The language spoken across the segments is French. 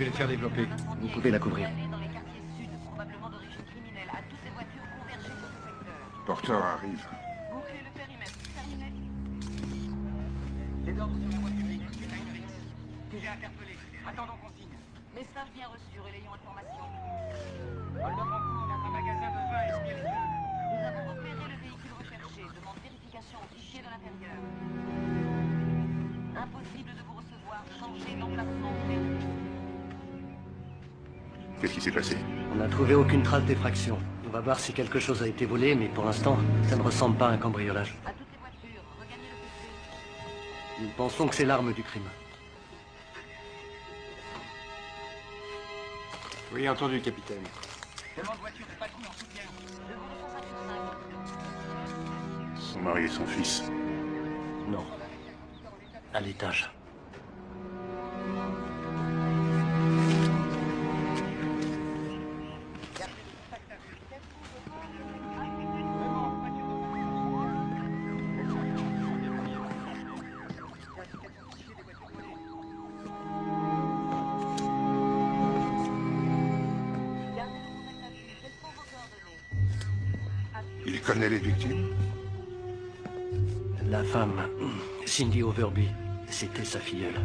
vais les faire développer. Vous pouvez la couvrir. Porteur arrive. Les ordres sur la voie publique. C'est un X. Sujet interpellé. Attendons consigne. Message bien reçu, relayons information. Hold-up en cours dans un magasin de vin et spiritueux. Nous avons repéré le véhicule recherché. Demande vérification au fichier de l'intérieur. Impossible de vous recevoir. Changez l'emplacement du véhicule. Qu'est-ce qui s'est passé? On n'a trouvé aucune trace d'effraction. On va voir si quelque chose a été volé, mais pour l'instant, ça ne ressemble pas à un cambriolage. À toutes les voitures, regagnez le PC. Nous pensons que c'est l'arme du crime. Oui, entendu, capitaine. Demande voiture de patrouille en soutien. Je vous le 155. Son mari et son fils. Non. À l'étage. Il connaît les victimes? La femme, Cindy Overby, c'était sa filleule.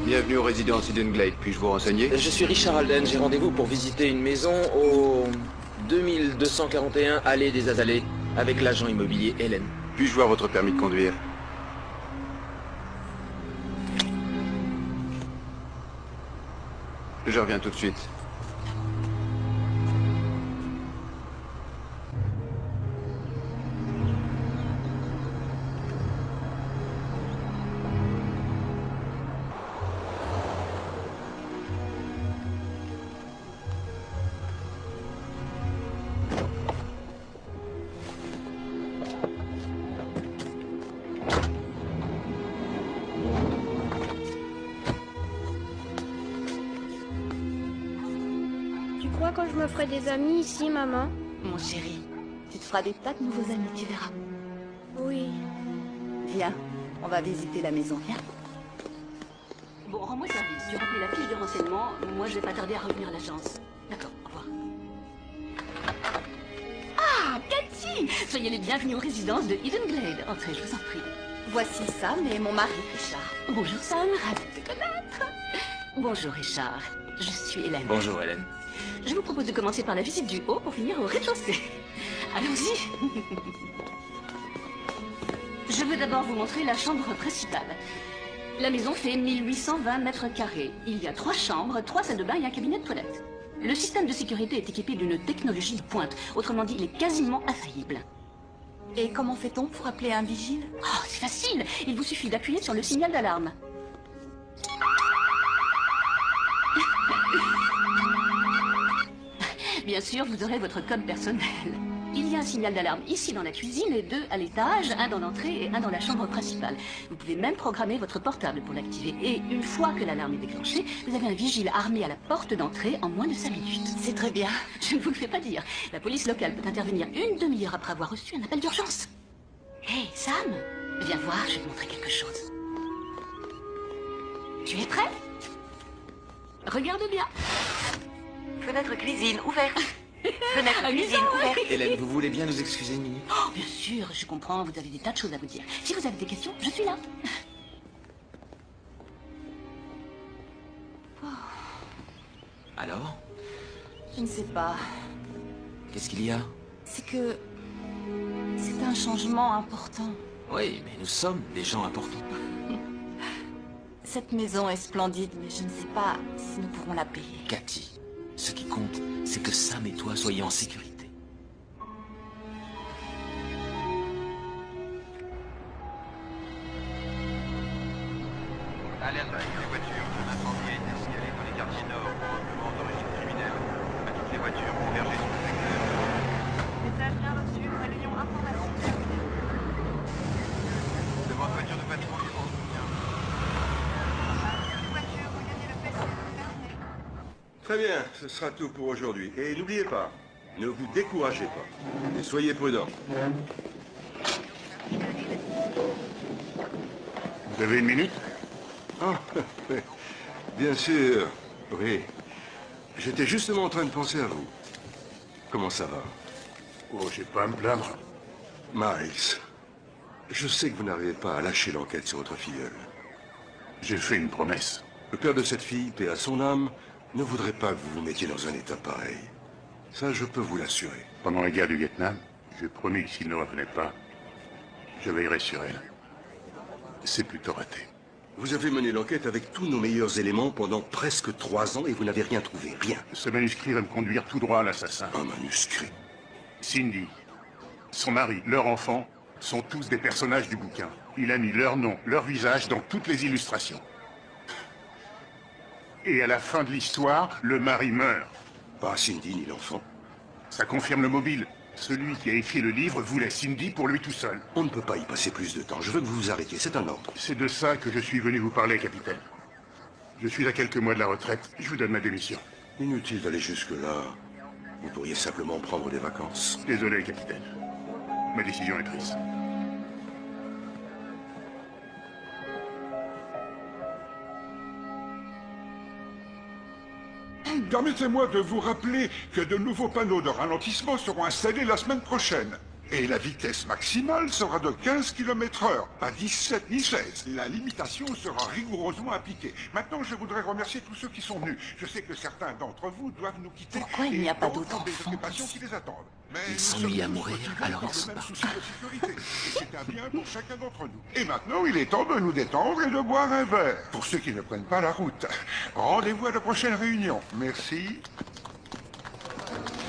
Bienvenue aux résidences Eden Glade. Puis-je vous renseigner? Je suis Richard Alden. J'ai rendez-vous pour visiter une maison au 2241 Allée des Azalées avec l'agent immobilier Hélène. Puis-je voir votre permis de conduire? Je reviens tout de suite. Quand je me ferai des amis ici, maman? Mon chéri, tu te feras des tas de nouveaux amis, tu verras. Oui. Viens, on va visiter la maison, viens. Bon, rends-moi service. Tu remplis la fiche de renseignement. Moi, je vais pas tarder à revenir à l'agence. D'accord, au revoir. Ah, Cathy! Soyez les bienvenus aux résidences de Eden Glade. Entrez, je vous en prie. Voici Sam et mon mari, Richard. Bonjour Sam, ravi de te connaître. Bonjour Richard, je suis Hélène. Bonjour Hélène. Je vous propose de commencer par la visite du haut pour finir au rez-de-chaussée. Allons-y. Je veux d'abord vous montrer la chambre principale. La maison fait 1820 mètres carrés. Il y a 3 chambres, 3 salles de bain et un cabinet de toilette. Le système de sécurité est équipé d'une technologie de pointe. Autrement dit, il est quasiment infaillible. Et comment fait-on pour appeler un vigile? Oh, c'est facile. Il vous suffit d'appuyer sur le signal d'alarme. Bien sûr, vous aurez votre code personnel. Il y a un signal d'alarme ici dans la cuisine et 2 à l'étage, un dans l'entrée et un dans la chambre principale. Vous pouvez même programmer votre portable pour l'activer. Et une fois que l'alarme est déclenchée, vous avez un vigile armé à la porte d'entrée en moins de 5 minutes. C'est très bien. Je ne vous le fais pas dire. La police locale peut intervenir une demi-heure après avoir reçu un appel d'urgence. Hé, Sam, viens voir, je vais te montrer quelque chose. Tu es prêt? Regarde bien. Fenêtre cuisine ouverte. Fenêtre cuisine ouverte. Hélène, vous voulez bien nous excuser une minute? Oh, bien sûr, je comprends, vous avez des tas de choses à vous dire. Si vous avez des questions, je suis là. Alors? Je ne sais pas. Qu'est-ce qu'il y a? C'est que... c'est un changement important. Oui, mais nous sommes des gens importants. Cette maison est splendide, mais je ne sais pas si nous pourrons la payer. Cathy, ce qui compte, c'est que Sam et toi soyez en sécurité. Alerte à toutes les voitures. Un incendie a été signalé dans les quartiers nord, probablement d'origine criminelle. À toutes les voitures convergées sur le secteur. Message bien reçu, relayons information terminée. Demande voiture de patrouille en soutien. Voiture, vous gagnez le festival terminé. Très bien, ce sera tout pour aujourd'hui. Et n'oubliez pas, ne vous découragez pas. Et soyez prudents. Vous avez une minute? Ah, oui. Bien sûr, oui. J'étais justement en train de penser à vous. Comment ça va? Oh, j'ai pas à me plaindre. Miles, je sais que vous n'arrivez pas à lâcher l'enquête sur votre filleule. J'ai fait une promesse. Le père de cette fille, paix à son âme, ne voudrait pas que vous vous mettiez dans un état pareil. Ça, je peux vous l'assurer. Pendant la guerre du Vietnam, j'ai promis que s'il ne revenait pas, je veillerais sur elle. C'est plutôt raté. Vous avez mené l'enquête avec tous nos meilleurs éléments pendant presque 3 ans et vous n'avez rien trouvé, rien. Ce manuscrit va me conduire tout droit à l'assassin. Un manuscrit. Cindy, son mari, leur enfant, sont tous des personnages du bouquin. Il a mis leur nom, leur visage dans toutes les illustrations. Et à la fin de l'histoire, le mari meurt. Pas Cindy ni l'enfant. Ça confirme le mobile. Celui qui a écrit le livre voulait Cindy pour lui tout seul. On ne peut pas y passer plus de temps. Je veux que vous vous arrêtiez. C'est un ordre. C'est de ça que je suis venu vous parler, capitaine. Je suis à quelques mois de la retraite. Je vous donne ma démission. Inutile d'aller jusque-là. Vous pourriez simplement prendre des vacances. Désolé, capitaine. Ma décision est prise. Permettez-moi de vous rappeler que de nouveaux panneaux de ralentissement seront installés la semaine prochaine. Et la vitesse maximale sera de 15 km/h, pas 17 ni 16. La limitation sera rigoureusement appliquée. Maintenant, je voudrais remercier tous ceux qui sont venus. Je sais que certains d'entre vous doivent nous quitter. Pourquoi il n'y a pas d'autres des enfants occupations qui les attendent. Mais Ils nous s'ennuient sommes à tous mourir, motivés alors par ils le se même barrent. souci de sécurité. Et c'est un bien pour chacun d'entre nous. Et maintenant, il est temps de nous détendre et de boire un verre. Pour ceux qui ne prennent pas la route, rendez-vous à la prochaine réunion. Merci.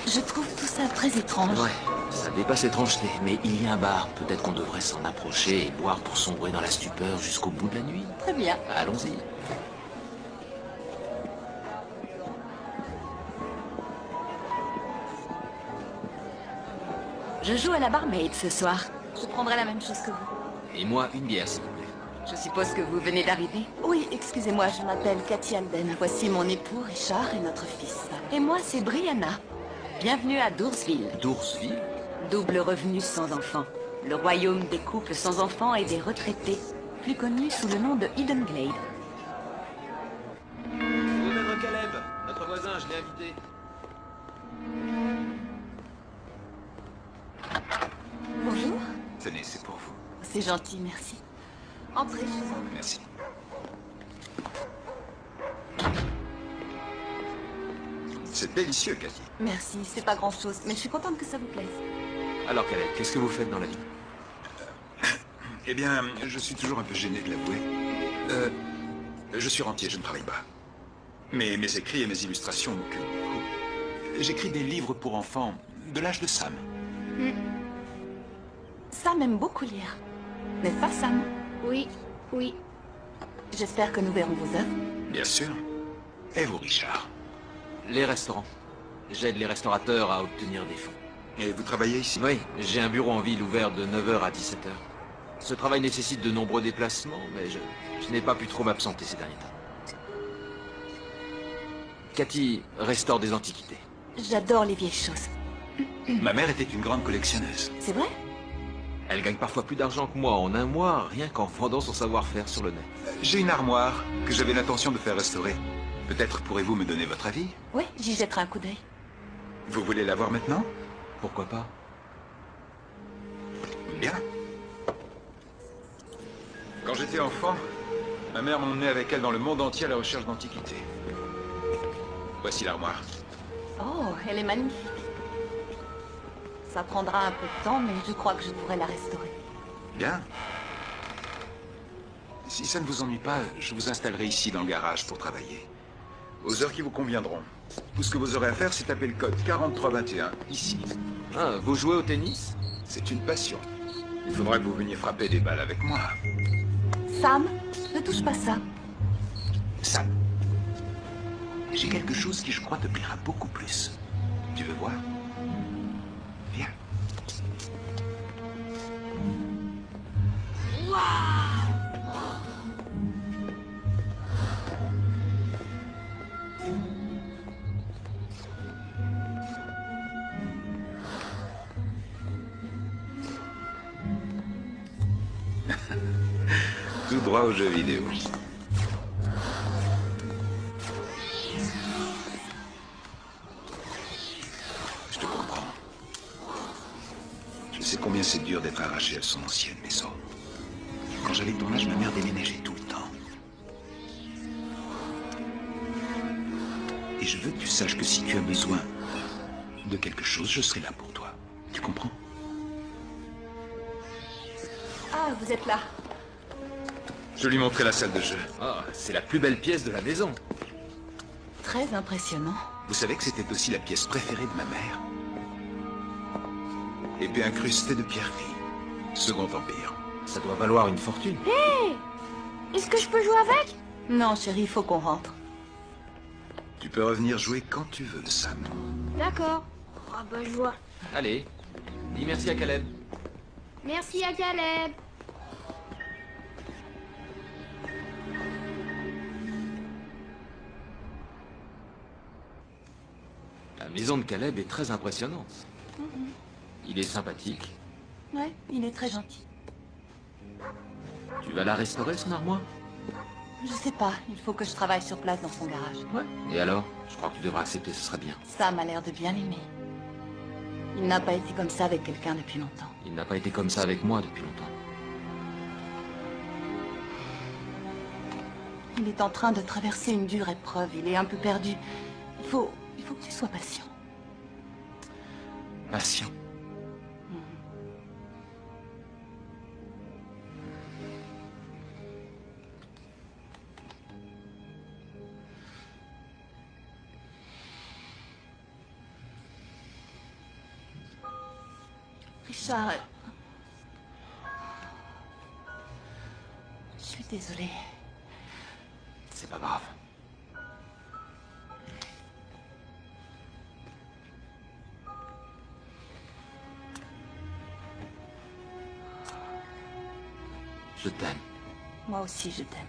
Je trouve tout ça très étrange. Ouais, ça dépasse l'étrangeté, mais il y a un bar. Peut-être qu'on devrait s'en approcher et boire pour sombrer dans la stupeur jusqu'au bout de la nuit. Très bien. Allons-y. Je joue à la barmaid ce soir. Je prendrai la même chose que vous. Et moi, une bière, s'il vous plaît. Je suppose que vous venez d'arriver? Oui, excusez-moi, je m'appelle Cathy Alden. Voici mon époux Richard et notre fils. Et moi, c'est Brianna. Bienvenue à Doorsville. Doorsville? Double revenu sans enfants. Le royaume des couples sans enfants et des retraités. Plus connu sous le nom de Eden Glade. Maître Caleb, notre voisin, je l'ai invité. Bonjour. Tenez, c'est pour vous. C'est gentil, merci. Entrez, je vous en prie. Merci. C'est délicieux, Cathy. Merci, c'est pas grand-chose, mais je suis contente que ça vous plaise. Alors Caleb, qu'est-ce que vous faites dans la vie? Eh bien, je suis toujours un peu gêné de l'avouer. Je suis rentier, je ne travaille pas. Mais mes écrits et mes illustrations m'occupent beaucoup. J'écris des livres pour enfants de l'âge de Sam. Sam aime beaucoup lire. N'est-ce pas, Sam? Oui, oui. J'espère que nous verrons vos œuvres. Bien sûr. Et vous, Richard? Les restaurants. J'aide les restaurateurs à obtenir des fonds. Et vous travaillez ici? Oui, j'ai un bureau en ville ouvert de 9h à 17h. Ce travail nécessite de nombreux déplacements, mais je n'ai pas pu trop m'absenter ces derniers temps. Cathy restaure des antiquités. J'adore les vieilles choses. Ma mère était une grande collectionneuse. C'est vrai? Elle gagne parfois plus d'argent que moi en un mois, rien qu'en vendant son savoir-faire sur le net. J'ai une armoire que j'avais l'intention de faire restaurer. Peut-être pourrez-vous me donner votre avis? Oui, j'y jetterai un coup d'œil. Vous voulez la voir maintenant? Pourquoi pas? Bien. Quand j'étais enfant, ma mère m'emmenait avec elle dans le monde entier à la recherche d'antiquités. Voici l'armoire. Oh, elle est magnifique. Ça prendra un peu de temps, mais je crois que je pourrai la restaurer. Bien. Si ça ne vous ennuie pas, je vous installerai ici dans le garage pour travailler. Aux heures qui vous conviendront. Tout ce que vous aurez à faire, c'est taper le code 4321, ici. Ah, vous jouez au tennis? C'est une passion. Il faudra que vous veniez frapper des balles avec moi. Sam, ne touche pas ça. Sam, j'ai quelque chose qui, je crois, te plaira beaucoup plus. Tu veux voir? Viens. Tout droit aux jeux vidéo. Je te comprends. Je sais combien c'est dur d'être arraché à son ancienne maison. Quand j'avais ton âge, ma mère déménageait tout le temps. Et je veux que tu saches que si tu as besoin de quelque chose, je serai là pour toi. Tu comprends? Ah, vous êtes là. Je lui montrerai la salle de jeu. Ah, c'est la plus belle pièce de la maison. Très impressionnant. Vous savez que c'était aussi la pièce préférée de ma mère? Et puis incrustée de pierreries. Second Empire. Ça doit valoir une fortune. Hé! Est-ce que je peux jouer avec? Non, chérie, il faut qu'on rentre. Tu peux revenir jouer quand tu veux, Sam. D'accord. Ah bah je vois. Allez, dis merci à Caleb. Merci à Caleb. La maison de Caleb est très impressionnante. Il est sympathique. Ouais, il est très gentil. Tu vas la restaurer, son armoire? Je sais pas, il faut que je travaille sur place dans son garage. Ouais. Et alors? Je crois que tu devras accepter, ce serait bien. Sam a l'air de bien l'aimer. Il n'a pas été comme ça avec quelqu'un depuis longtemps. Il n'a pas été comme ça avec moi depuis longtemps. Il est en train de traverser une dure épreuve. Il est un peu perdu. Il faut que tu sois patient. Patient. Richard... Je suis désolée. C'est pas grave. Je t'aime. Moi aussi, je t'aime.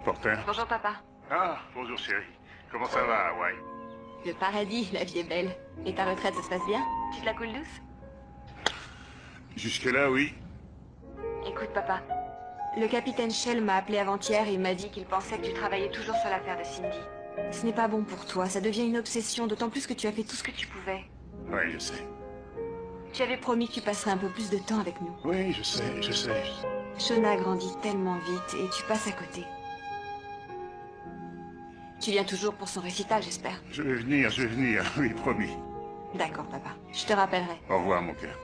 Porter. Bonjour, papa. Ah, bonjour chérie. Comment ça va, Hawaï? Le paradis, la vie est belle. Et ta retraite, ça se passe bien? Tu te la coules douce? Jusque-là, oui. Écoute, papa. Le capitaine Shell m'a appelé avant-hier et il m'a dit qu'il pensait que tu travaillais toujours sur l'affaire de Cindy. Ce n'est pas bon pour toi, ça devient une obsession, d'autant plus que tu as fait tout ce que tu pouvais. Oui, je sais. Tu avais promis que tu passerais un peu plus de temps avec nous. Oui, je sais. Shona grandit tellement vite et tu passes à côté. Tu viens toujours pour son récital, j'espère. Je vais venir, oui, promis. D'accord, papa. Je te rappellerai. Au revoir, mon cœur.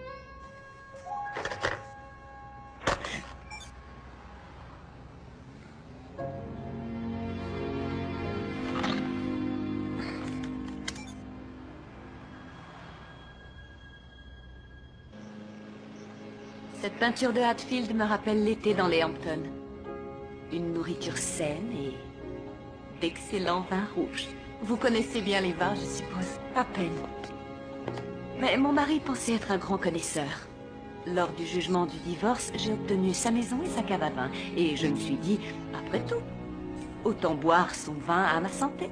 Cette peinture de Hatfield me rappelle l'été dans les Hamptons. Une nourriture saine et d'excellents vins rouges. Vous connaissez bien les vins, je suppose. À peine. Mais mon mari pensait être un grand connaisseur. Lors du jugement du divorce, j'ai obtenu sa maison et sa cave à vin. Et je me suis dit, après tout, autant boire son vin à ma santé.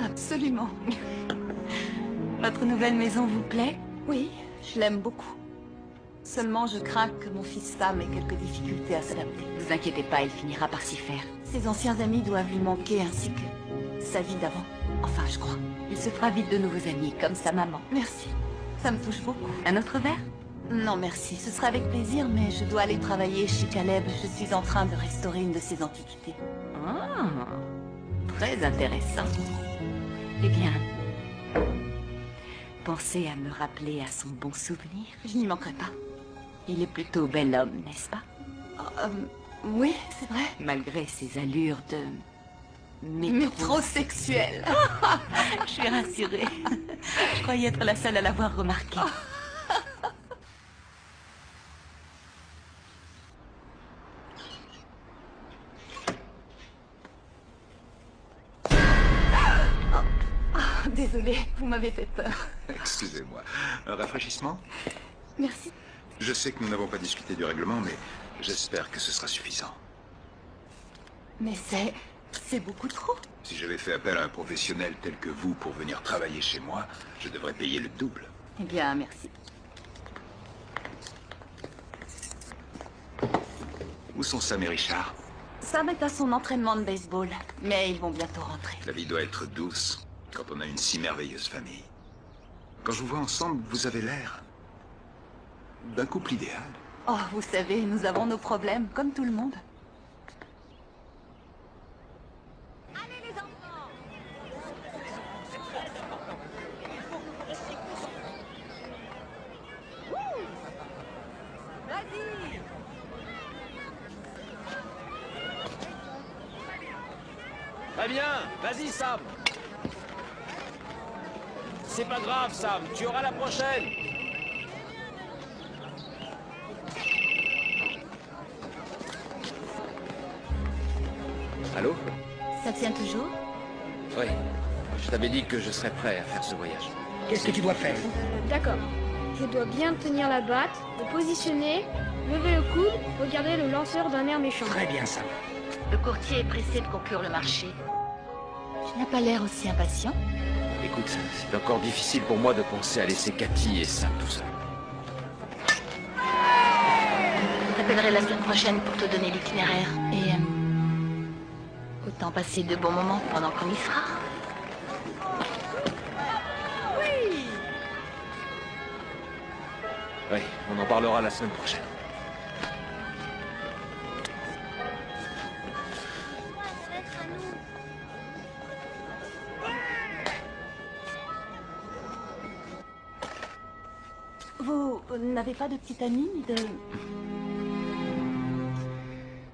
Absolument. Votre nouvelle maison vous plaît? Oui, je l'aime beaucoup. Seulement, je crains que mon fils Sam ait quelques difficultés à s'adapter. Ne vous inquiétez pas, il finira par s'y faire. Ses anciens amis doivent lui manquer ainsi que sa vie d'avant. Enfin, je crois. Il se fera vite de nouveaux amis, comme sa maman. Merci. Ça me touche beaucoup. Un autre verre? Non, merci. Ce sera avec plaisir, mais je dois aller travailler chez Caleb. Je suis en train de restaurer une de ses antiquités. Ah, très intéressant. Eh bien, pensez à me rappeler à son bon souvenir. Je n'y manquerai pas. Il est plutôt bel homme, n'est-ce pas? Oui, c'est vrai. Malgré ses allures de... métrosexuel. Je suis rassurée. Je croyais être la seule à l'avoir remarqué. Désolée, vous m'avez fait peur. Excusez-moi. Un rafraîchissement? Merci. Je sais que nous n'avons pas discuté du règlement, mais j'espère que ce sera suffisant. Mais c'est beaucoup trop. Si j'avais fait appel à un professionnel tel que vous pour venir travailler chez moi, je devrais payer le double. Eh bien, merci. Où sont Sam et Richard? Sam est à son entraînement de baseball, mais ils vont bientôt rentrer. La vie doit être douce quand on a une si merveilleuse famille. Quand je vous vois ensemble, vous avez l'air d'un couple idéal. Oh, vous savez, nous avons nos problèmes, comme tout le monde. Allez les enfants! Vas-y! Très bien, vas-y Sam. C'est pas grave Sam, tu auras la prochaine. Allô? Ça tient toujours? Oui, je t'avais dit que je serais prêt à faire ce voyage. Qu'est-ce que tu dois faire? D'accord. Je dois bien tenir la batte, me positionner, lever le coude, regarder le lanceur d'un air méchant. Très bien, Sam. Le courtier est pressé de conclure le marché. Tu n'as pas l'air aussi impatient. Écoute, c'est encore difficile pour moi de penser à laisser Cathy et Sam tout seul. Je t'appellerai la semaine prochaine pour te donner l'itinéraire. Et autant passer de bons moments pendant qu'on y sera. Oui, on en parlera la semaine prochaine. Vous n'avez pas de petite amie, ni de...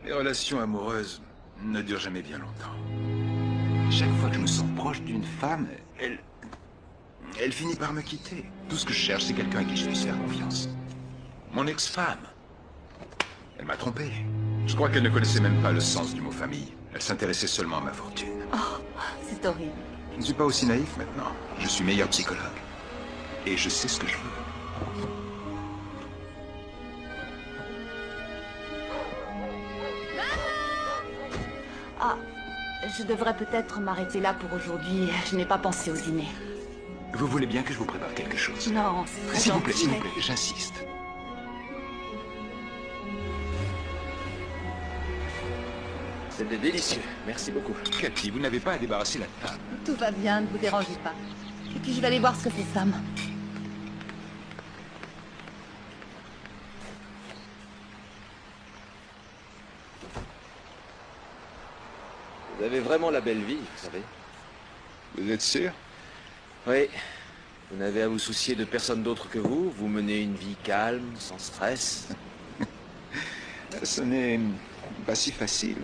Les relations amoureuses ne durent jamais bien longtemps. Chaque fois que je me sens proche d'une femme, elle finit par me quitter. Tout ce que je cherche, c'est quelqu'un à qui je puisse faire confiance. Mon ex-femme, elle m'a trompé. Je crois qu'elle ne connaissait même pas le sens du mot famille. Elle s'intéressait seulement à ma fortune. Oh, c'est horrible. Je ne suis pas aussi naïf maintenant. Je suis meilleur psychologue. Et je sais ce que je veux. Ah, Je devrais peut-être m'arrêter là pour aujourd'hui. Je n'ai pas pensé au dîner. Vous voulez bien que je vous prépare quelque chose? Non, c'est très S'il vous plaît, gentil, s'il vous plaît, j'insiste. C'était délicieux. Merci beaucoup. Cathy, vous n'avez pas à débarrasser la table. Tout va bien, ne vous dérangez pas. Et puis je vais aller voir ce que fait Sam. Vous avez vraiment la belle vie, vous savez. Vous êtes sûr? Oui. Vous n'avez à vous soucier de personne d'autre que vous. Vous menez une vie calme, sans stress. Ce n'est pas si facile.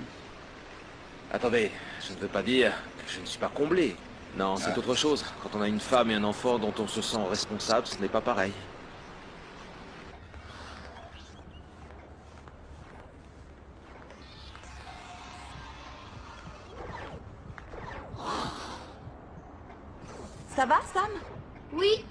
Attendez, je ne veux pas dire que je ne suis pas comblé. Non, c'est autre chose. Quand on a une femme et un enfant dont on se sent responsable, ce n'est pas pareil. Ça va, Sam? Oui.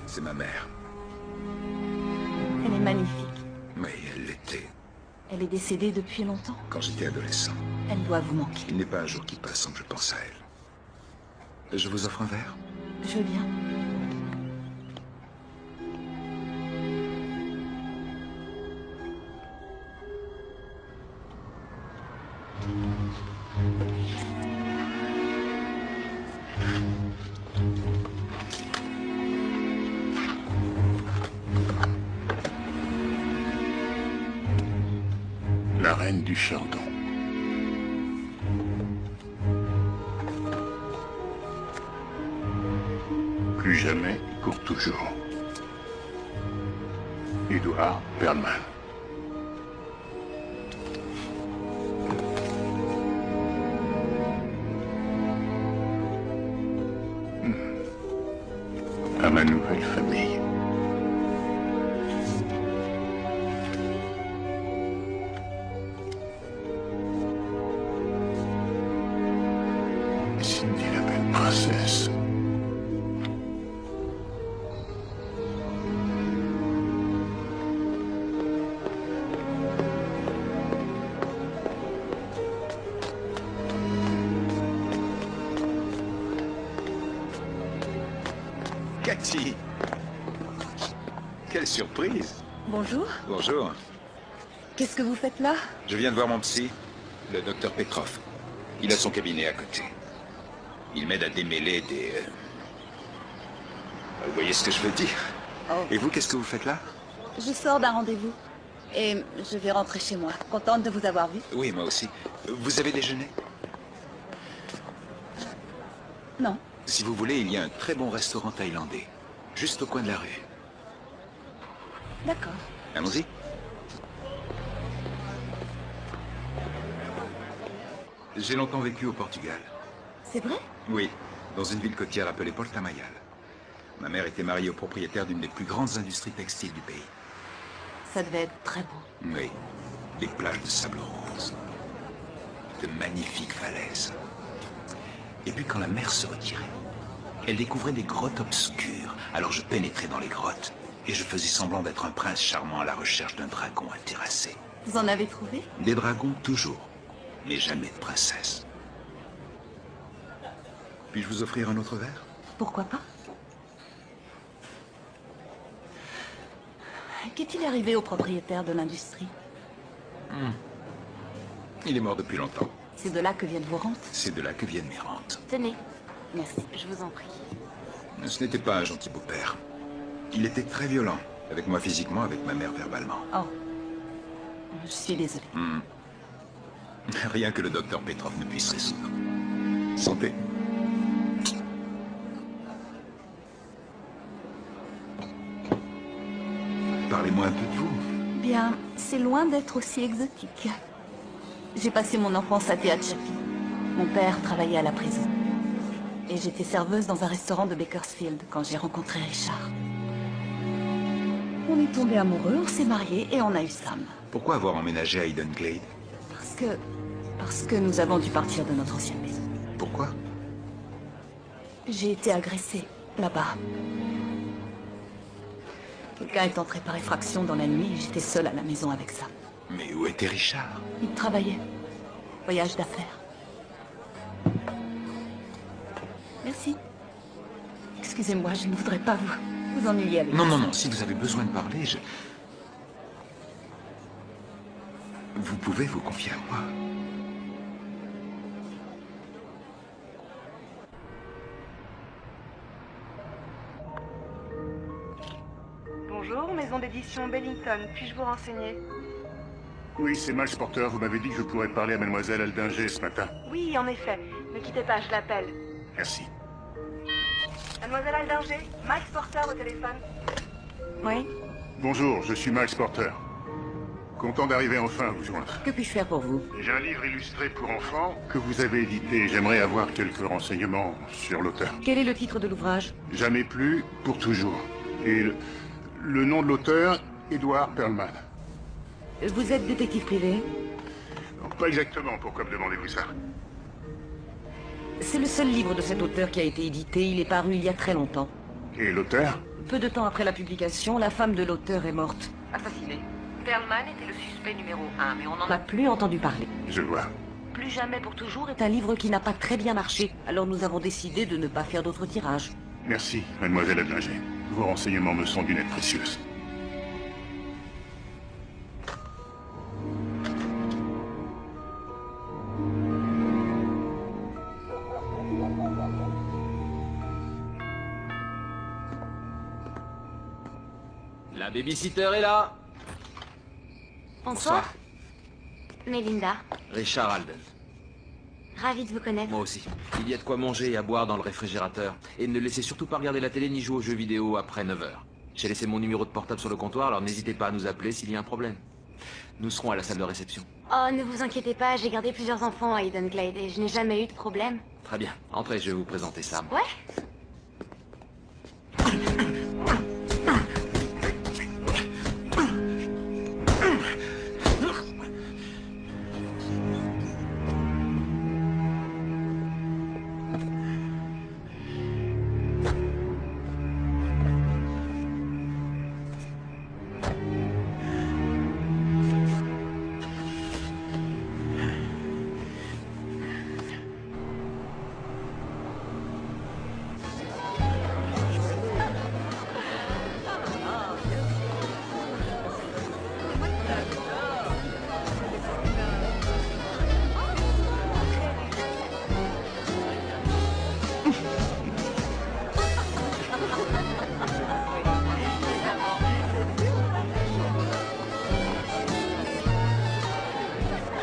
C'est ma mère. Elle est magnifique. Oui, elle l'était Elle est décédée depuis longtemps. quand j'étais adolescent. Elle doit vous manquer. Il n'est pas un jour qui passe sans que je pense à elle. Je vous offre un verre? Je veux bien. La reine du chardon. Plus jamais pour toujours. Edward Perlman. À ma nouvelle famille. Cindy, la belle princesse. Cathy! Quelle surprise! Bonjour. Bonjour. Qu'est-ce que vous faites là? Je viens de voir mon psy, le docteur Petrov. Il a son cabinet à côté. Il m'aide à démêler des... Vous voyez ce que je veux dire? Oh. Et vous, qu'est-ce que vous faites là? Je sors d'un rendez-vous. Et je vais rentrer chez moi. Contente de vous avoir vu. Oui, moi aussi. Vous avez déjeuné? Non. Si vous voulez, il y a un très bon restaurant thaïlandais, juste au coin de la rue. D'accord. Allons-y. J'ai longtemps vécu au Portugal. C'est vrai? Oui, dans une ville côtière appelée Porta Maial. Ma mère était mariée au propriétaire d'une des plus grandes industries textiles du pays. Ça devait être très beau. Oui, des plages de sable rose, de magnifiques falaises. Et puis quand la mer se retirait, elle découvrait des grottes obscures. Alors je pénétrais dans les grottes et je faisais semblant d'être un prince charmant à la recherche d'un dragon à terrasser. Vous en avez trouvé? Des dragons toujours, mais jamais de princesse. Puis-je vous offrir un autre verre? Pourquoi pas? Qu'est-il arrivé au propriétaire de l'industrie? Il est mort depuis longtemps. C'est de là que viennent vos rentes? C'est de là que viennent mes rentes. Tenez. Merci, je vous en prie. Ce n'était pas un gentil beau-père. Il était très violent, avec moi physiquement, avec ma mère verbalement. Oh. Je suis désolée. Rien que le docteur Petrov ne puisse résoudre. Santé. Parlez-moi un peu de vous. Bien, c'est loin d'être aussi exotique. J'ai passé mon enfance à Tehachapi. Mon père travaillait à la prison. Et j'étais serveuse dans un restaurant de Bakersfield quand j'ai rencontré Richard. On est tombés amoureux, on s'est mariés et on a eu Sam. Pourquoi avoir emménagé à Eden Glade? Parce que nous avons dû partir de notre ancienne maison. Pourquoi? J'ai été agressée, là-bas. Quelqu'un est entré par effraction dans la nuit et j'étais seule à la maison avec Sam. Mais où était Richard? Il travaillait. Voyage d'affaires. Merci. Excusez-moi, je ne voudrais pas vous ennuyer avec Non, non, non, si vous avez besoin de parler, Vous pouvez vous confier à moi. Bonjour, maison d'édition Bellington. Puis-je vous renseigner? Oui, c'est Miles Porter. Vous m'avez dit que je pourrais parler à mademoiselle Aldinger ce matin. Oui, en effet. Ne quittez pas, je l'appelle. Merci. Mademoiselle Aldinger, Miles Porter au téléphone. Oui? Bonjour, je suis Miles Porter. Content d'arriver enfin à vous joindre. Que puis-je faire pour vous? J'ai un livre illustré pour enfants que vous avez édité. J'aimerais avoir quelques renseignements sur l'auteur. Quel est le titre de l'ouvrage? Jamais plus, pour toujours. Et le nom de l'auteur, Edward Perlman. Vous êtes détective privé? Non, pas exactement, pourquoi me demandez-vous ça? C'est le seul livre de cet auteur qui a été édité. Il est paru il y a très longtemps. Et l'auteur? Peu de temps après la publication, la femme de l'auteur est morte. Assassinée. Perlman était le suspect numéro 1, mais on n'en a plus entendu parler. Je vois. Plus jamais pour toujours est un livre qui n'a pas très bien marché. Alors nous avons décidé de ne pas faire d'autres tirages. Merci, mademoiselle Adlinger. Vos renseignements me sont d'une aide précieuse. La babysitter est là. Bonsoir. Melinda. Richard Alden. Ravi de vous connaître. Moi aussi. Il y a de quoi manger et à boire dans le réfrigérateur. Et ne laissez surtout pas regarder la télé ni jouer aux jeux vidéo après 9h. J'ai laissé mon numéro de portable sur le comptoir, alors n'hésitez pas à nous appeler s'il y a un problème. Nous serons à la salle de réception. Oh, ne vous inquiétez pas, j'ai gardé plusieurs enfants à Eden Glade et je n'ai jamais eu de problème. Très bien. Entrez, je vais vous présenter Sam. Ouais.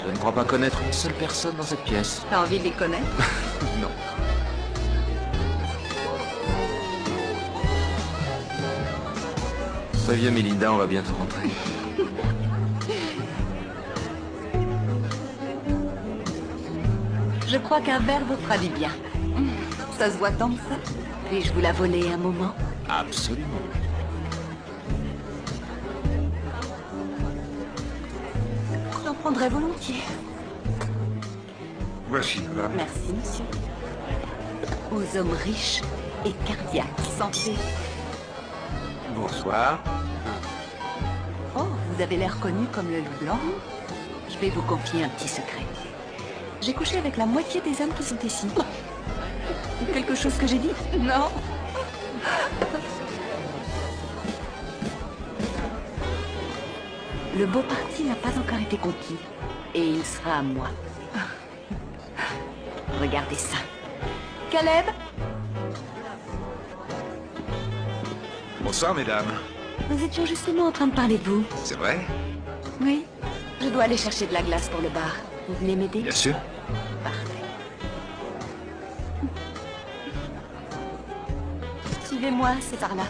Je ne crois pas connaître une seule personne dans cette pièce. T'as envie de les connaître? Non. Préviens Melinda, on va bientôt rentrer. Je crois qu'un verre vous fera du bien. Ça se voit tant que ça. Puis-je vous la voler un moment? Absolument. J'en prendrai volontiers. Voici, madame. Merci, monsieur. Aux hommes riches et cardiaques. Santé. Bonsoir. Oh, vous avez l'air connu comme le loup blanc. Je vais vous confier un petit secret. J'ai couché avec la moitié des hommes qui sont ici. Quelque chose que j'ai dit? Non. Le beau parti n'a pas encore été conquis. Et il sera à moi. Regardez ça. Caleb? Bonsoir, mesdames. Nous étions justement en train de parler de vous. C'est vrai? Oui. Je dois aller chercher de la glace pour le bar. Vous venez m'aider? Bien sûr. Parfait. Suivez-moi, c'est par là.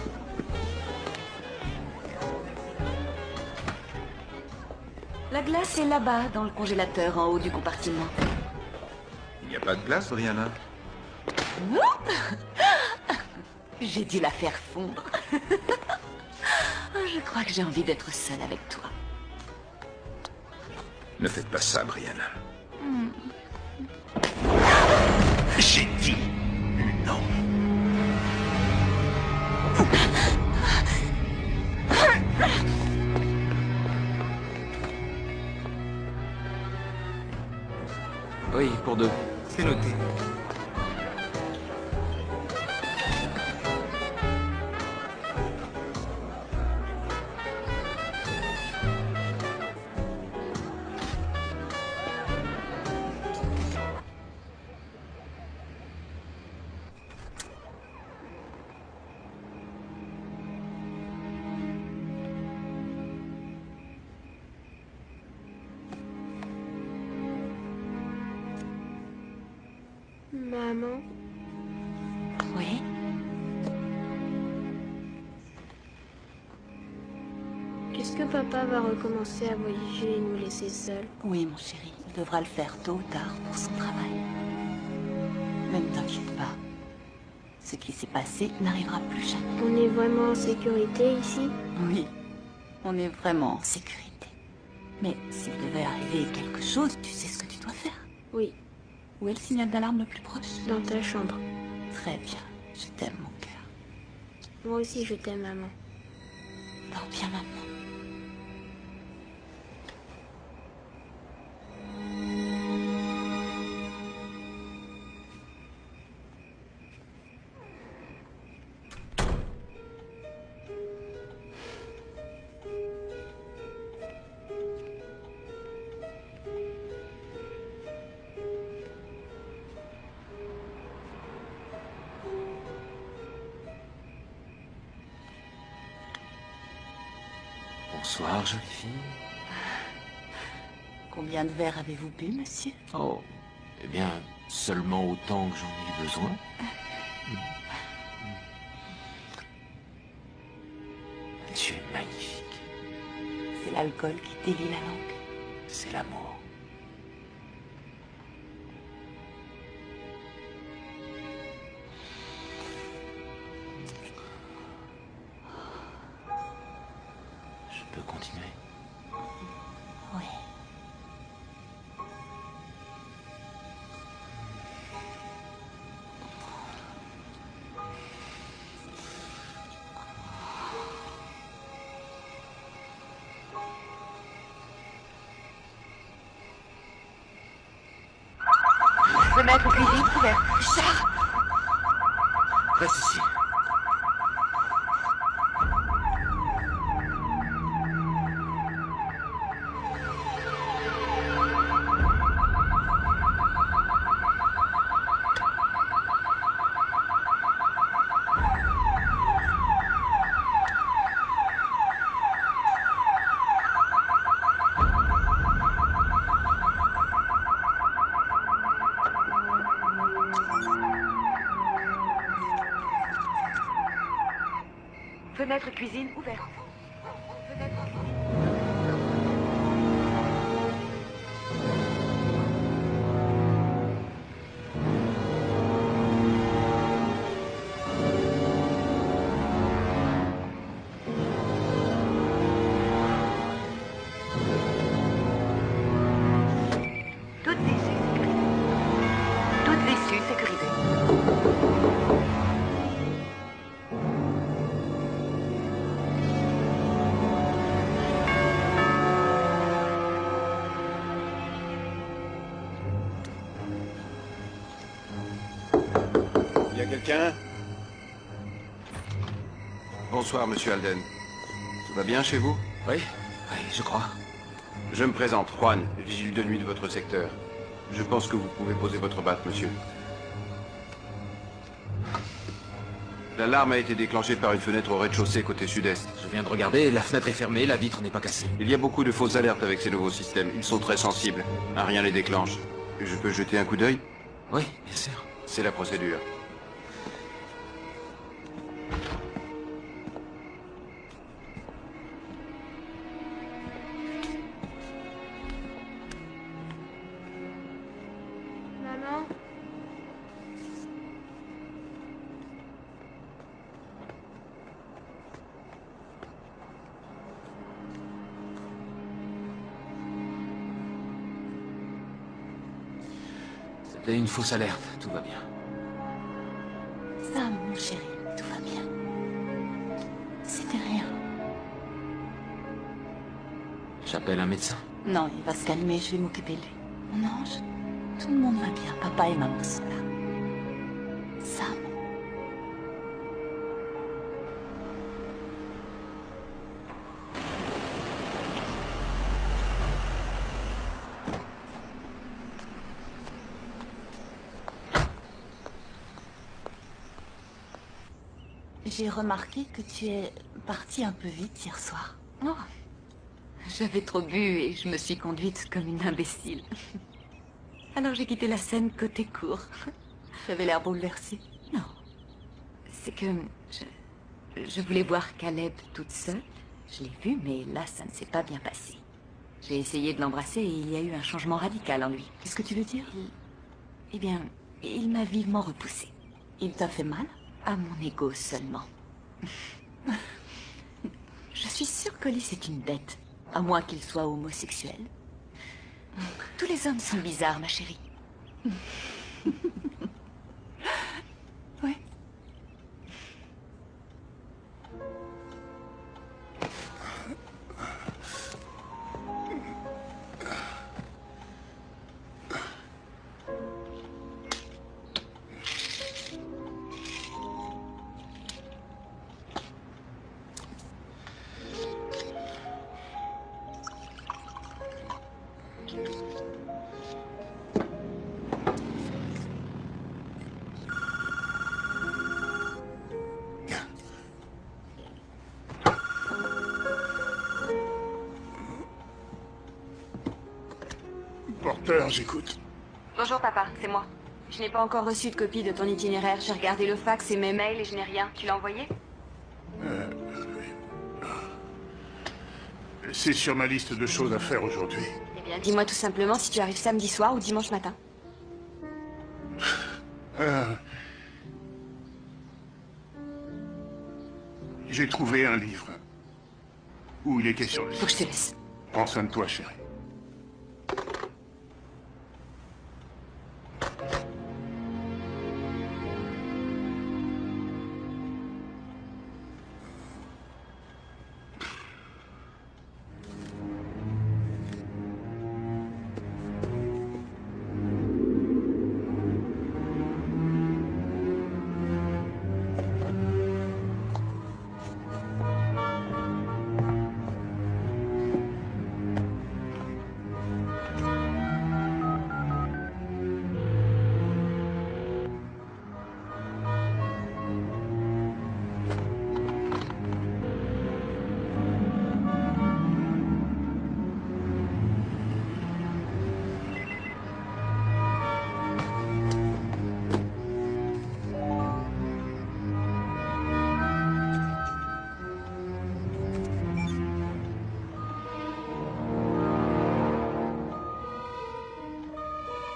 La glace est là-bas, dans le congélateur, en haut du compartiment. Il n'y a pas de glace, Rihanna? J'ai dû la faire fondre. Je crois que j'ai envie d'être seule avec toi. Ne faites pas ça, Brianna. J'ai dit non. Oui, pour deux. C'est noté. Maman, Oui? qu'est-ce que papa va recommencer à voyager et nous laisser seuls? Oui, mon chéri. Il devra le faire tôt ou tard pour son travail. Mais ne t'inquiète pas. Ce qui s'est passé n'arrivera plus jamais. On est vraiment en sécurité ici? Oui, on est vraiment en sécurité. Mais s'il devait arriver quelque chose, tu sais ce que tu dois faire. Oui. Où est le signal d'alarme le plus proche? Dans ta chambre. Très bien. Je t'aime, mon cœur. Moi aussi, je t'aime, maman. Dors bien maintenant. Bonsoir, jolie fille. Combien de verres avez-vous bu, monsieur? Oh, eh bien, seulement autant que j'en ai eu besoin. Tu es magnifique. C'est l'alcool qui délie la langue. C'est l'amour. Je peux continuer? Oui. Fenêtre cuisine ouverte. Richard! Reste ici. Fenêtre cuisine ouverte. Fenêtre cuisine. Toutes issues sécurisées. Toutes issues sécurisées. Il y a quelqu'un? Bonsoir, monsieur Alden. Tout va bien chez vous? Oui, je crois. Je me présente, Juan, vigile de nuit de votre secteur. Je pense que vous pouvez poser votre batte, monsieur. L'alarme a été déclenchée par une fenêtre au rez-de-chaussée côté sud-est. Je viens de regarder, la fenêtre est fermée, la vitre n'est pas cassée. Il y a beaucoup de fausses alertes avec ces nouveaux systèmes. Ils sont très sensibles. Un rien les déclenche. Je peux jeter un coup d'œil? Oui, bien sûr. C'est la procédure. Non. C'était une fausse alerte, tout va bien. Sam, mon chéri, tout va bien. C'était rien. J'appelle un médecin. Non, il va se calmer, je vais m'occuper de lui. Mon ange, tout le monde va bien. Papa et maman sont là. Sam. J'ai remarqué que tu es partie un peu vite hier soir. Oh, j'avais trop bu et je me suis conduite comme une imbécile. Alors j'ai quitté la scène côté court. J'avais l'air bouleversée. Non, c'est que je voulais voir Caleb toute seule. Je l'ai vu, mais là, ça ne s'est pas bien passé. J'ai essayé de l'embrasser et il y a eu un changement radical en lui. Qu'est-ce que tu veux dire? Eh bien, il m'a vivement repoussée. Il t'a fait mal? À mon ego seulement. Je suis sûre qu'Hollis est une bête, à moins qu'il soit homosexuel. Tous les hommes sont bizarres, ma chérie. Ouais. Porteur, j'écoute. Bonjour papa, c'est moi. Je n'ai pas encore reçu de copie de ton itinéraire. J'ai regardé le fax et mes mails et je n'ai rien. Tu l'as envoyé? C'est sur ma liste de choses à faire aujourd'hui. Eh bien, dis-moi tout simplement si tu arrives samedi soir ou dimanche matin. J'ai trouvé un livre où il est question de... Faut que je te laisse. Prends soin de toi, chérie.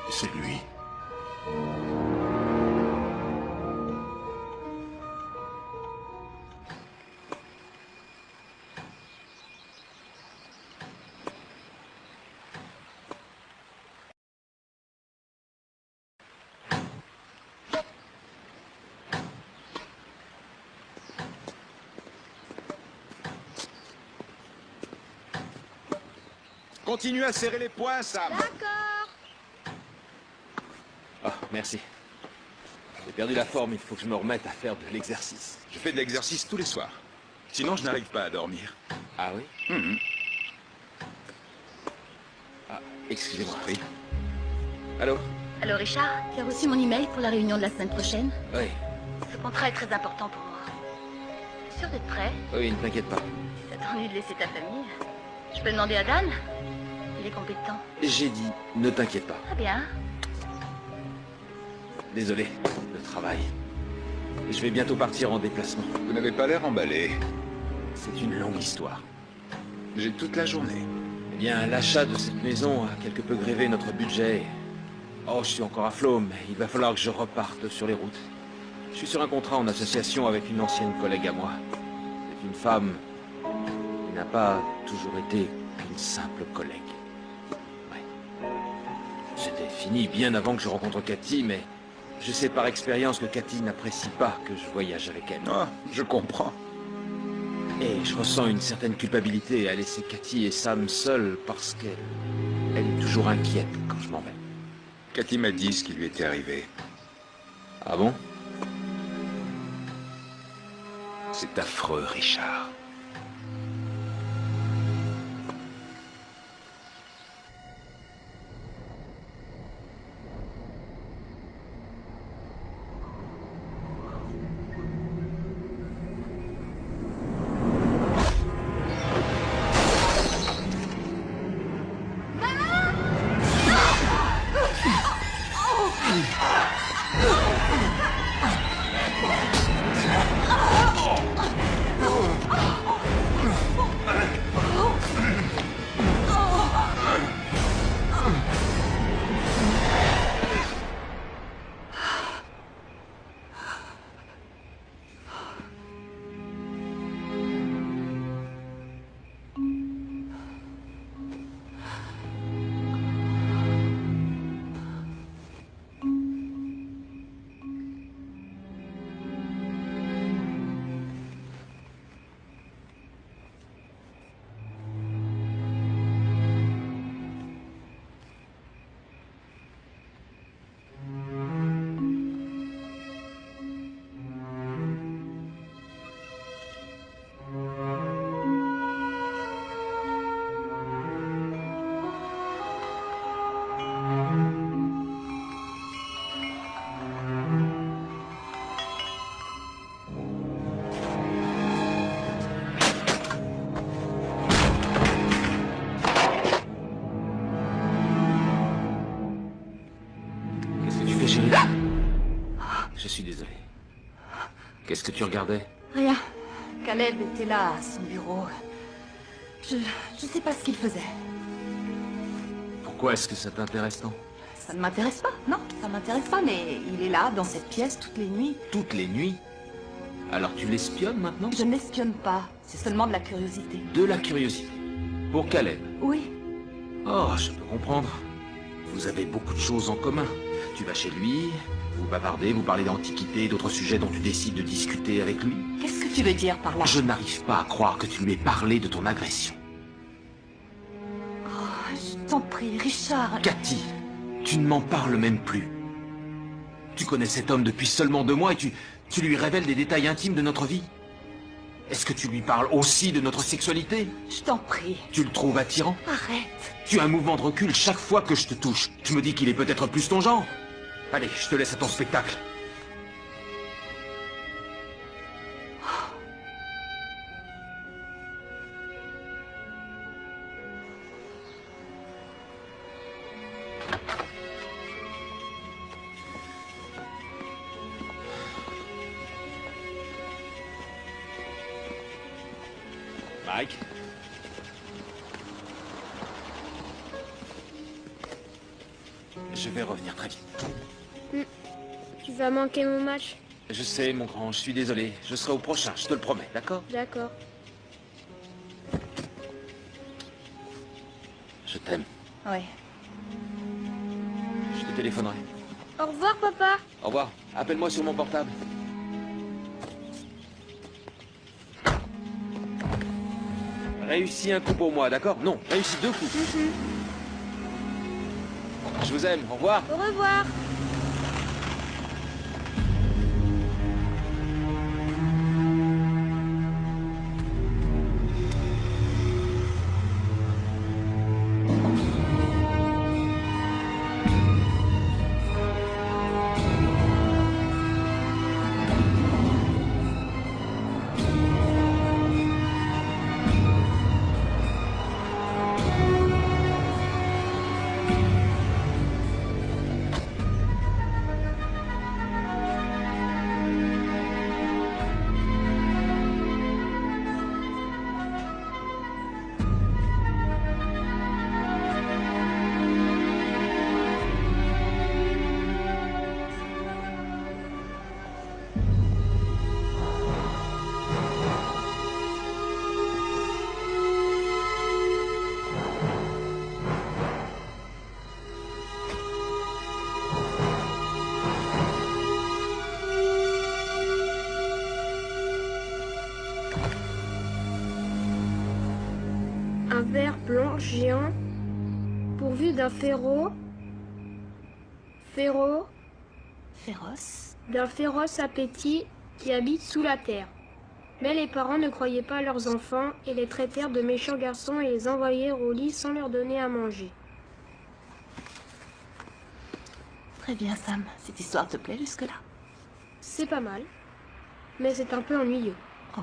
C'est lui. Continue à serrer les poings, Sam. D'accord. Oh, merci. J'ai perdu la forme, il faut que je me remette à faire de l'exercice. Je fais de l'exercice tous les soirs. Sinon, je n'arrive pas à dormir. Ah oui? Ah, excusez-moi. Oui. Allô? Allô Richard, tu as reçu mon email pour la réunion de la semaine prochaine? Oui. Ce contrat est très important pour moi. Tu es sûr d'être prêt? Oui, ne t'inquiète pas. Ça t'ennuie de laisser ta famille? Je peux demander à Dan? Il est compétent. J'ai dit, ne t'inquiète pas. Très bien. Désolé, le travail. Je vais bientôt partir en déplacement. Vous n'avez pas l'air emballé. C'est une longue histoire. J'ai toute la journée. Eh bien, l'achat de cette maison a quelque peu grévé notre budget. Oh, je suis encore à flot, mais il va falloir que je reparte sur les routes. Je suis sur un contrat en association avec une ancienne collègue à moi. C'est une femme qui n'a pas toujours été qu'une simple collègue. Ouais. C'était fini bien avant que je rencontre Cathy, mais je sais par expérience que Cathy n'apprécie pas que je voyage avec elle. Ah, je comprends. Et je ressens une certaine culpabilité à laisser Cathy et Sam seuls parce qu'elle est toujours inquiète quand je m'en vais. Cathy m'a dit ce qui lui était arrivé. Ah bon? C'est affreux, Richard. Je suis désolé. Qu'est-ce que tu regardais? Rien. Caleb était là, à son bureau. Je sais pas ce qu'il faisait. Pourquoi est-ce que ça t'intéresse tant? Ça ne m'intéresse pas, non, ça m'intéresse pas, mais il est là, dans cette pièce, toutes les nuits. Toutes les nuits? Alors tu l'espionnes maintenant? Je ne l'espionne pas, c'est seulement de la curiosité. De la curiosité? Pour Caleb? Oui. Oh, je peux comprendre. Vous avez beaucoup de choses en commun. Tu vas chez lui, vous bavardez, vous parlez d'antiquité et d'autres sujets dont tu décides de discuter avec lui. Qu'est-ce que tu veux dire par là? Je n'arrive pas à croire que tu lui aies parlé de ton agression. Oh, je t'en prie, Richard. Cathy, tu ne m'en parles même plus. Tu connais cet homme depuis seulement 2 mois et tu lui révèles des détails intimes de notre vie. Est-ce que tu lui parles aussi de notre sexualité? Je t'en prie. Tu le trouves attirant? Arrête. Tu as un mouvement de recul chaque fois que je te touche. Je me dis qu'il est peut-être plus ton genre. Allez, je te laisse à ton spectacle. Mike? Je vais revenir très vite. Tu vas manquer mon match. Je sais, mon grand, je suis désolé. Je serai au prochain, je te le promets, d'accord? D'accord. Je t'aime. Oui. Je te téléphonerai. Au revoir, papa. Au revoir. Appelle-moi sur mon portable. Réussis un coup pour moi, d'accord? Non, réussis 2 coups. Je vous aime, au revoir. Au revoir. géant pourvu d'un d'un féroce appétit qui habite sous la terre. Mais les parents ne croyaient pas à leurs enfants et les traitèrent de méchants garçons et les envoyèrent au lit sans leur donner à manger. Très bien, Sam. Cette histoire te plaît jusque-là? C'est pas mal, mais c'est un peu ennuyeux. Oh.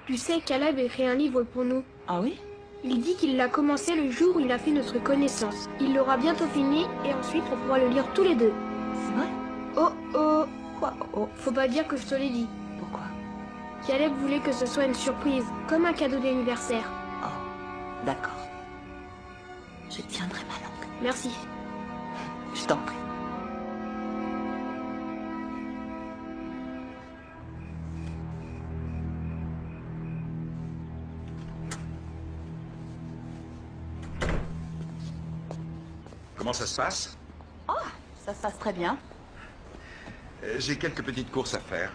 Tu sais, Caleb écrit un livre pour nous. Ah oui? Il dit qu'il l'a commencé le jour où il a fait notre connaissance. Il l'aura bientôt fini et ensuite on pourra le lire tous les deux. C'est vrai? Oh oh! Quoi? Oh. Faut pas dire que je te l'ai dit. Pourquoi? Caleb voulait que ce soit une surprise, comme un cadeau d'anniversaire. Oh, d'accord. Je tiendrai ma langue. Merci. Je t'en prie. Comment ça se passe? Oh, ça se passe très bien. J'ai quelques petites courses à faire.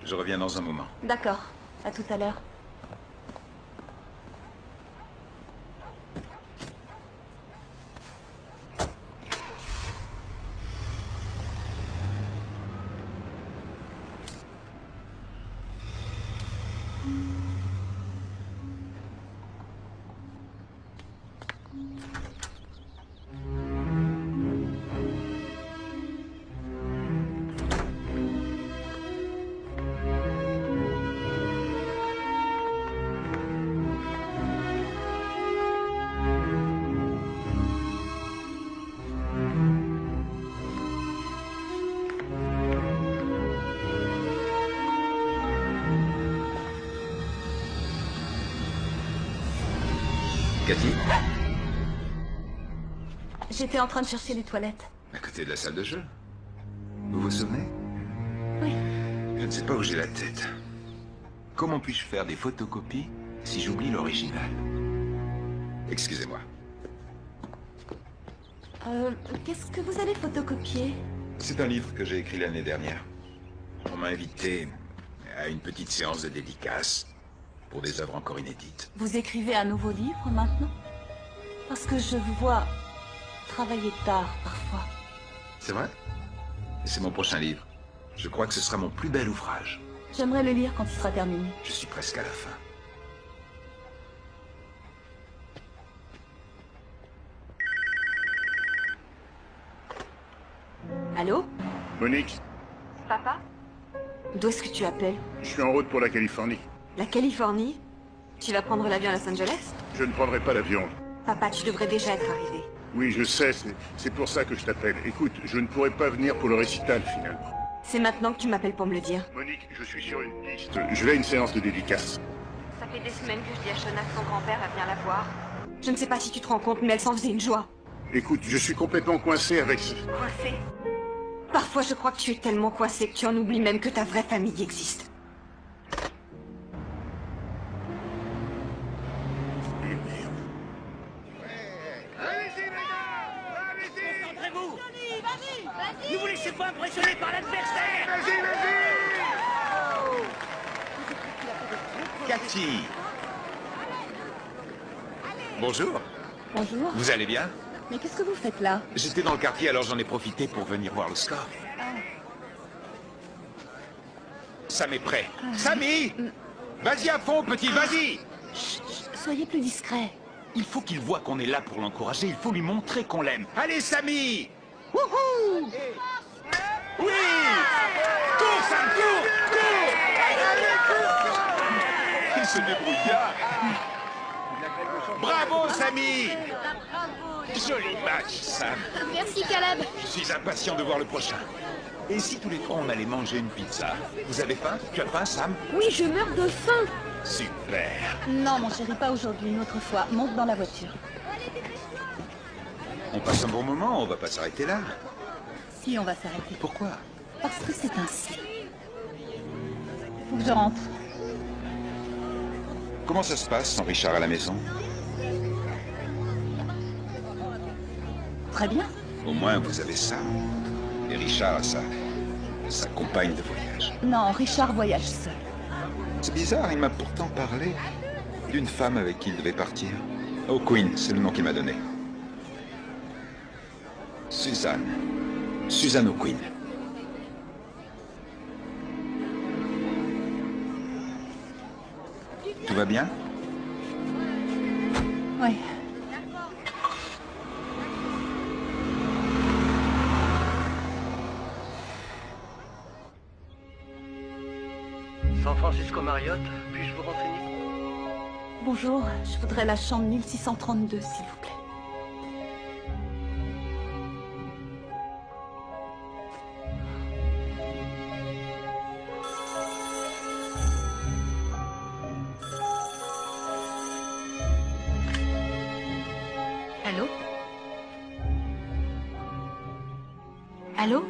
Je reviens dans un moment. D'accord. À tout à l'heure. Cathy? J'étais en train de chercher les toilettes. À côté de la salle de jeu. Vous vous souvenez? Oui. Je ne sais pas où j'ai la tête. Comment puis-je faire des photocopies si j'oublie l'original? Excusez-moi. Qu'est-ce que vous allez photocopier? C'est un livre que j'ai écrit l'année dernière. On m'a invité à une petite séance de dédicace pour des œuvres encore inédites. Vous écrivez un nouveau livre maintenant? Parce que je vous vois travailler tard parfois. C'est vrai? C'est mon prochain livre. Je crois que ce sera mon plus bel ouvrage. J'aimerais le lire quand il sera terminé. Je suis presque à la fin. Allô? Monique, Papa? D'où est-ce que tu appelles? je suis en route pour la Californie. La Californie? Tu vas prendre l'avion à Los Angeles? Je ne prendrai pas l'avion. Papa, tu devrais déjà être arrivé. Oui, je sais, c'est pour ça que je t'appelle. Écoute, je ne pourrai pas venir pour le récital, finalement. C'est maintenant que tu m'appelles pour me le dire. Monique, je suis sur une piste. Je vais à une séance de dédicace. Ça fait des semaines que je dis à Shona que son grand-père va venir la voir. Je ne sais pas si tu te rends compte, mais elle s'en faisait une joie. Écoute, je suis complètement coincé avec ce... Coincé? Parfois, je crois que tu es tellement coincé que tu en oublies même que ta vraie famille existe. Concentrez-vous! Ne vous laissez pas impressionner par l'adversaire! Cathy! Bonjour. Bonjour. Vous allez bien? Mais qu'est-ce que vous faites là? J'étais dans le quartier, alors j'en ai profité pour venir voir le score. Sam est prêt. Sammy! Vas-y à fond, petit, vas-y! Soyez plus discret. Il faut qu'il voit qu'on est là pour l'encourager, il faut lui montrer qu'on l'aime. Allez, Sammy! Wouhou! Oui! Cours, Sam, cours! Cours! Il se débrouille bien. Bravo, Sammy! Joli match, Sam. Merci, Caleb. Je suis impatient de voir le prochain. Et si tous les trois on allait manger une pizza? Vous avez faim? Tu as faim, Sam? Oui, je meurs de faim. Super. Non, mon chéri, pas aujourd'hui, une autre fois. Monte dans la voiture. On passe un bon moment, on va pas s'arrêter là. Si, on va s'arrêter. Pourquoi? Parce que c'est ainsi. Faut que je rentre. Comment ça se passe sans Richard à la maison? Très bien. Au moins, vous avez ça. Et Richard a sa compagne de voyage. Non, Richard voyage seul. C'est bizarre, il m'a pourtant parlé d'une femme avec qui il devait partir. O'Quinn, c'est le nom qu'il m'a donné. Suzanne. Suzanne O'Quinn. Tout va bien? Oui. San Francisco Marriott, puis-je vous renseigner? Bonjour, je voudrais la chambre 1632, s'il vous plaît. Allô? Allô?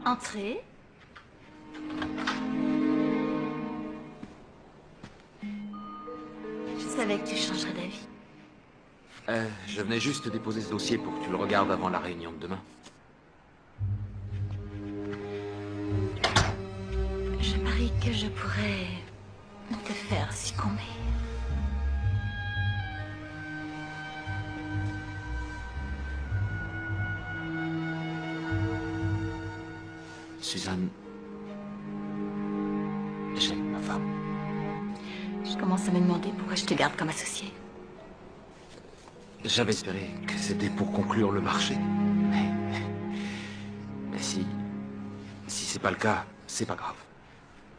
Entrez. Je savais que tu changerais d'avis. Je venais juste déposer ce dossier pour que tu le regardes avant la réunion de demain. Je parie que je pourrais te faire succomber. Suzanne, j'aime ma femme. Je commence à me demander pourquoi je te garde comme associé. J'avais espéré que c'était pour conclure le marché. Mais si c'est pas le cas, c'est pas grave.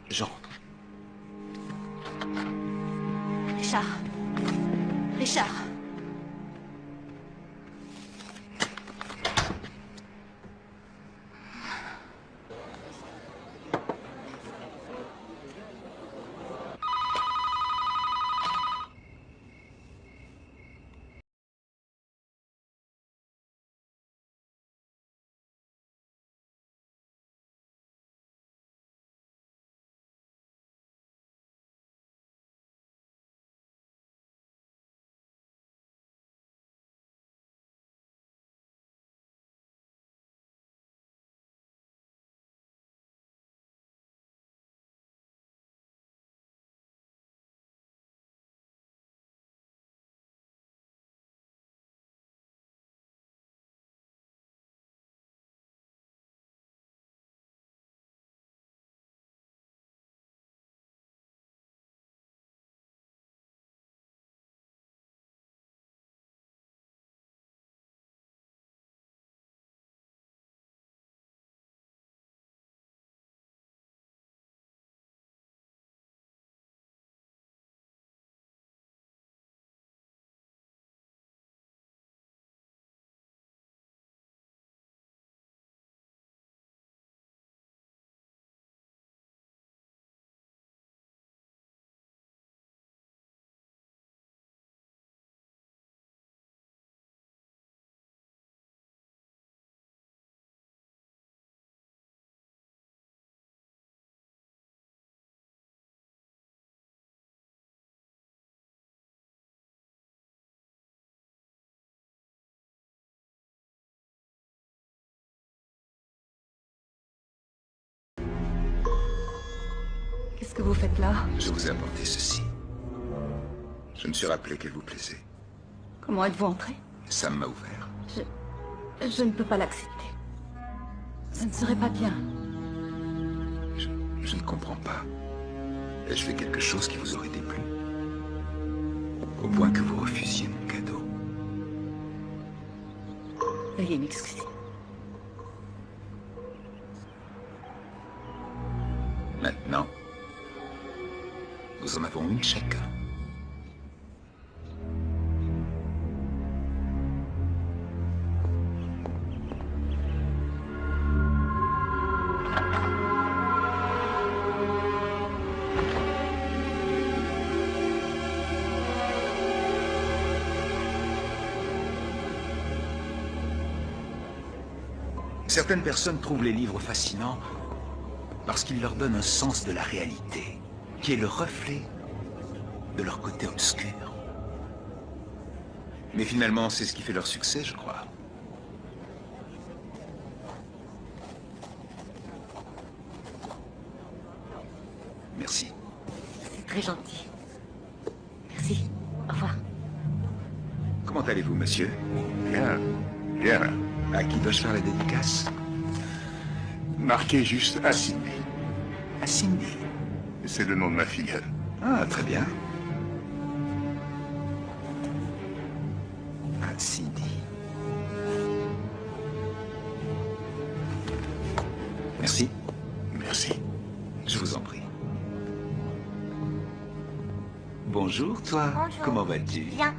Je rentre. Richard. Richard. Qu'est-ce que vous faites là? Je vous ai apporté ceci. Je me suis rappelé qu'elle vous plaisait. Comment êtes-vous entré? Sam m'a ouvert. Je ne peux pas l'accepter. Ça ne serait pas bien. Je ne comprends pas. Ai-je fait quelque chose qui vous aurait déplu? Au point que vous refusiez mon cadeau. Veuillez m'excuser. Maintenant, nous en avons une chacun. Certaines personnes trouvent les livres fascinants parce qu'ils leur donnent un sens de la réalité, qui est le reflet de leur côté obscur. Mais finalement, c'est ce qui fait leur succès, je crois. Merci. C'est très gentil. Merci. Au revoir. Comment allez-vous, monsieur? Bien, bien. À qui dois-je faire la dédicace? Marquez juste à Cindy. À Cindy? C'est le nom de ma fille. Ah, très bien. À Cindy. Merci. Merci. Je vous en prie. Bonjour, toi. Bonjour. Comment vas-tu? Bien.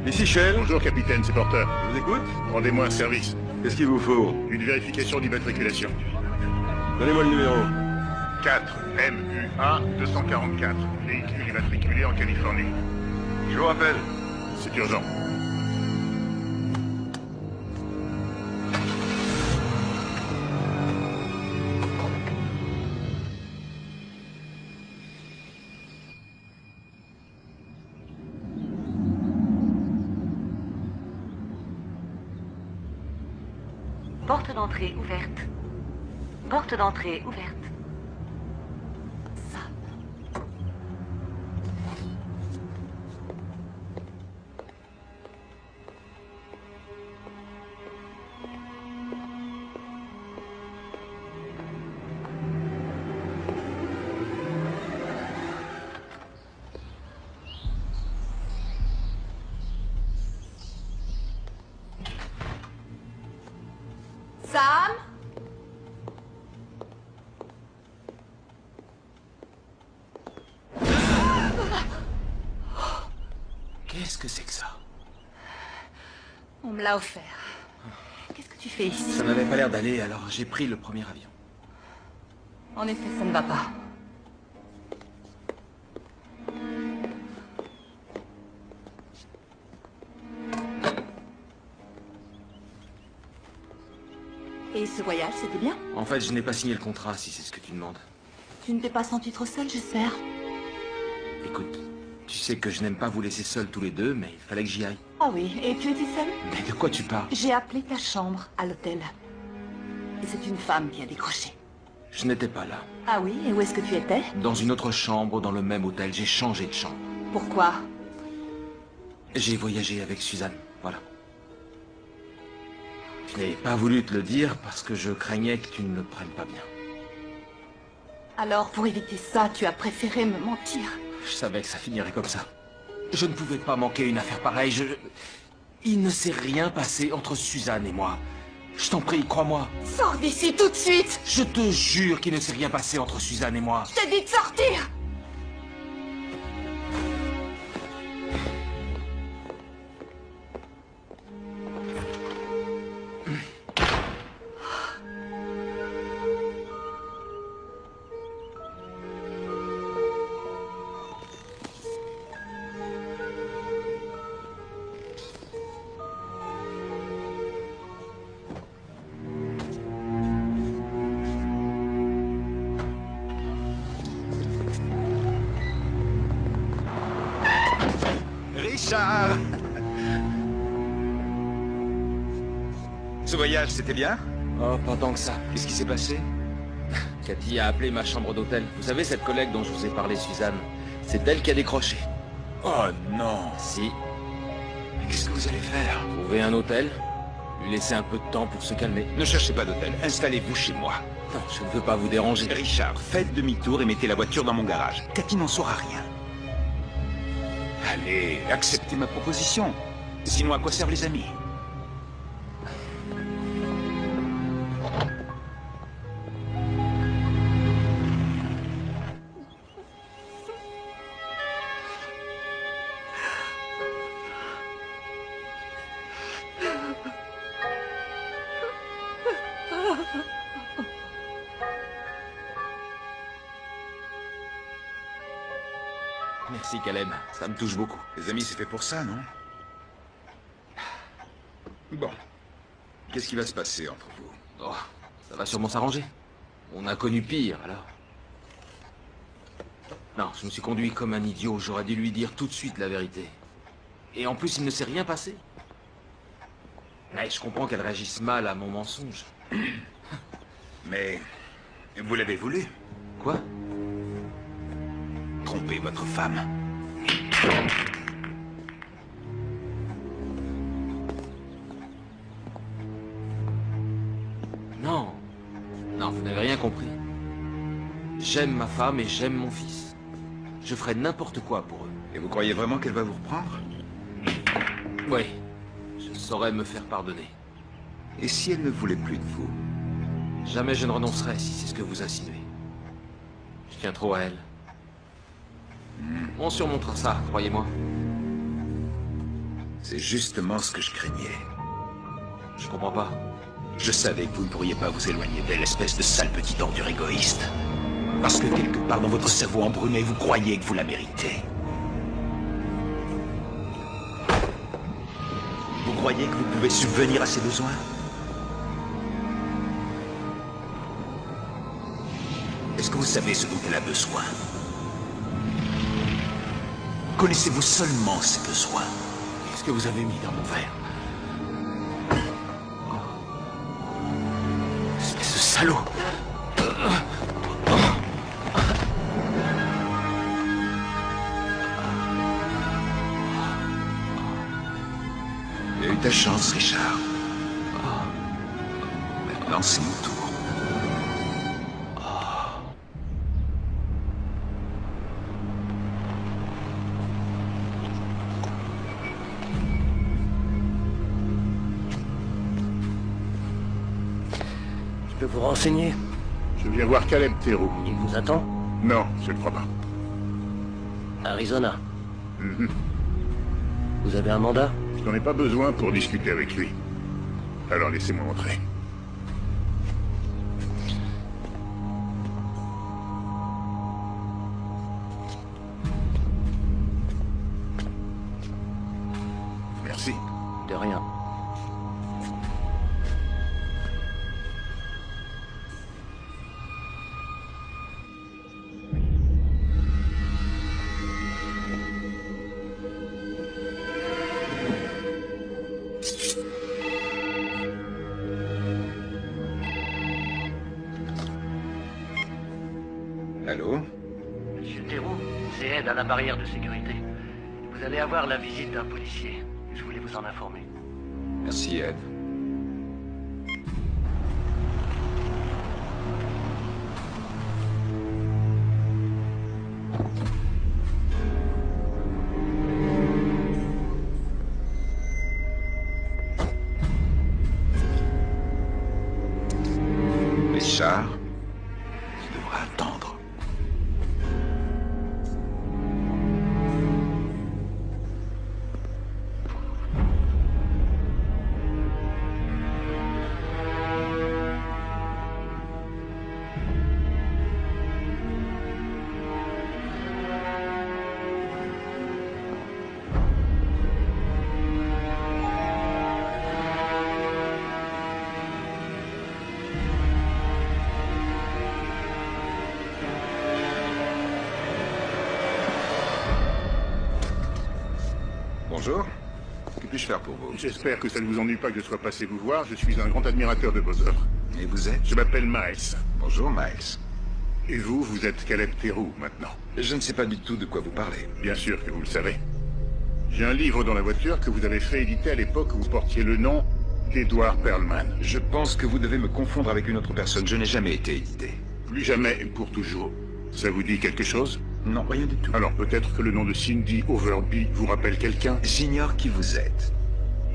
Ici Shell. Bonjour, capitaine, c'est Porter. Je vous écoute. Rendez-moi un service. Qu'est-ce qu'il vous faut? Une vérification d'immatriculation. Donnez-moi le numéro. 4 MUA 244. Véhicule immatriculé en Californie. Je vous rappelle. C'est urgent. Porte d'entrée ouverte. Porte d'entrée ouverte. Ça. Sam? Qu'est-ce que c'est que ça? On me l'a offert. Qu'est-ce que tu fais ici? Ça n'avait pas l'air d'aller, alors j'ai pris le premier avion. En effet, ça ne va pas. Et ce voyage, c'était bien? En fait, je n'ai pas signé le contrat, si c'est ce que tu demandes. Tu ne t'es pas senti trop seul, j'espère? Écoute, tu sais que je n'aime pas vous laisser seuls tous les deux, mais il fallait que j'y aille. Ah oui, et tu étais seul? Mais de quoi tu parles? J'ai appelé ta chambre à l'hôtel. Et c'est une femme qui a décroché. Je n'étais pas là. Ah oui, et où est-ce que tu étais? Dans une autre chambre, dans le même hôtel, j'ai changé de chambre. Pourquoi? J'ai voyagé avec Suzanne, voilà. Je n'ai pas voulu te le dire parce que je craignais que tu ne le prennes pas bien. Alors, pour éviter ça, tu as préféré me mentir. Je savais que ça finirait comme ça. Je ne pouvais pas manquer une affaire pareille, Il ne s'est rien passé entre Suzanne et moi. Je t'en prie, crois-moi. Sors d'ici tout de suite! Je te jure qu'il ne s'est rien passé entre Suzanne et moi. Je t'ai dit de sortir! Richard! Ce voyage, c'était bien? Oh, pas tant que ça. Qu'est-ce qui s'est passé? Cathy a appelé ma chambre d'hôtel. Vous savez, cette collègue dont je vous ai parlé, Suzanne, c'est elle qui a décroché. Oh non! Si. Mais qu'est-ce que vous allez faire? Trouver un hôtel, lui laisser un peu de temps pour se calmer. Ne cherchez pas d'hôtel, installez-vous chez moi. Non, je ne veux pas vous déranger. Richard, faites demi-tour et mettez la voiture dans mon garage. Cathy n'en saura rien. Allez, acceptez ma proposition. Sinon, à quoi servent les amis? Merci, Caleb. Ça me touche beaucoup. Les amis, c'est fait pour ça, non? Bon. Qu'est-ce qui va se passer entre vous? Oh, ça va sûrement s'arranger. On a connu pire, alors. Non, je me suis conduit comme un idiot. J'aurais dû lui dire tout de suite la vérité. Et en plus, il ne s'est rien passé. Mais je comprends qu'elle réagisse mal à mon mensonge. Mais... vous l'avez voulu? Quoi? Tromper votre femme. Non. Non, vous n'avez rien compris. J'aime ma femme et j'aime mon fils. Je ferai n'importe quoi pour eux. Et vous croyez vraiment qu'elle va vous reprendre? Oui. Je saurais me faire pardonner. Et si elle ne voulait plus de vous? Jamais je ne renoncerai si c'est ce que vous insinuez. Je tiens trop à elle. On surmontera ça, croyez-moi. C'est justement ce que je craignais. Je comprends pas. Je savais que vous ne pourriez pas vous éloigner d'elle, espèce de sale petite ordure égoïste. Parce que quelque part dans votre cerveau embrumé, vous croyez que vous la méritez. Vous croyez que vous pouvez subvenir à ses besoins? Est-ce que vous savez ce dont elle a besoin? Connaissez-vous seulement ses besoins? Qu'est-ce que vous avez mis dans mon verre? Espèce de salaud! Tu as eu ta chance, Richard. Maintenant, c'est mon tour. Je peux vous renseigner? Je viens voir Caleb Theroux. Il vous attend? Non, je ne crois pas. Arizona. Mhm. Vous avez un mandat? Je n'en ai pas besoin pour discuter avec lui. Alors laissez-moi entrer. Merci. De rien. Allô? Monsieur Theroux, c'est Ed à la barrière de sécurité. Vous allez avoir la visite d'un policier. Je voulais vous en informer. Merci, Ed. Richard, tu devras attendre. Bonjour. Que puis-je faire pour vous? J'espère que ça ne vous ennuie pas que je sois passé vous voir. Je suis un grand admirateur de vos œuvres. Et vous êtes? Je m'appelle Miles. Bonjour, Miles. Et vous, vous êtes Caleb Theroux, maintenant. Je ne sais pas du tout de quoi vous parlez. Bien sûr que vous le savez. J'ai un livre dans la voiture que vous avez fait éditer à l'époque où vous portiez le nom d'Edward Perlman. Je pense que vous devez me confondre avec une autre personne. Je n'ai jamais été édité. Plus jamais et pour toujours. Ça vous dit quelque chose? Non, rien du tout. Alors peut-être que le nom de Cindy Overby vous rappelle quelqu'un? J'ignore qui vous êtes.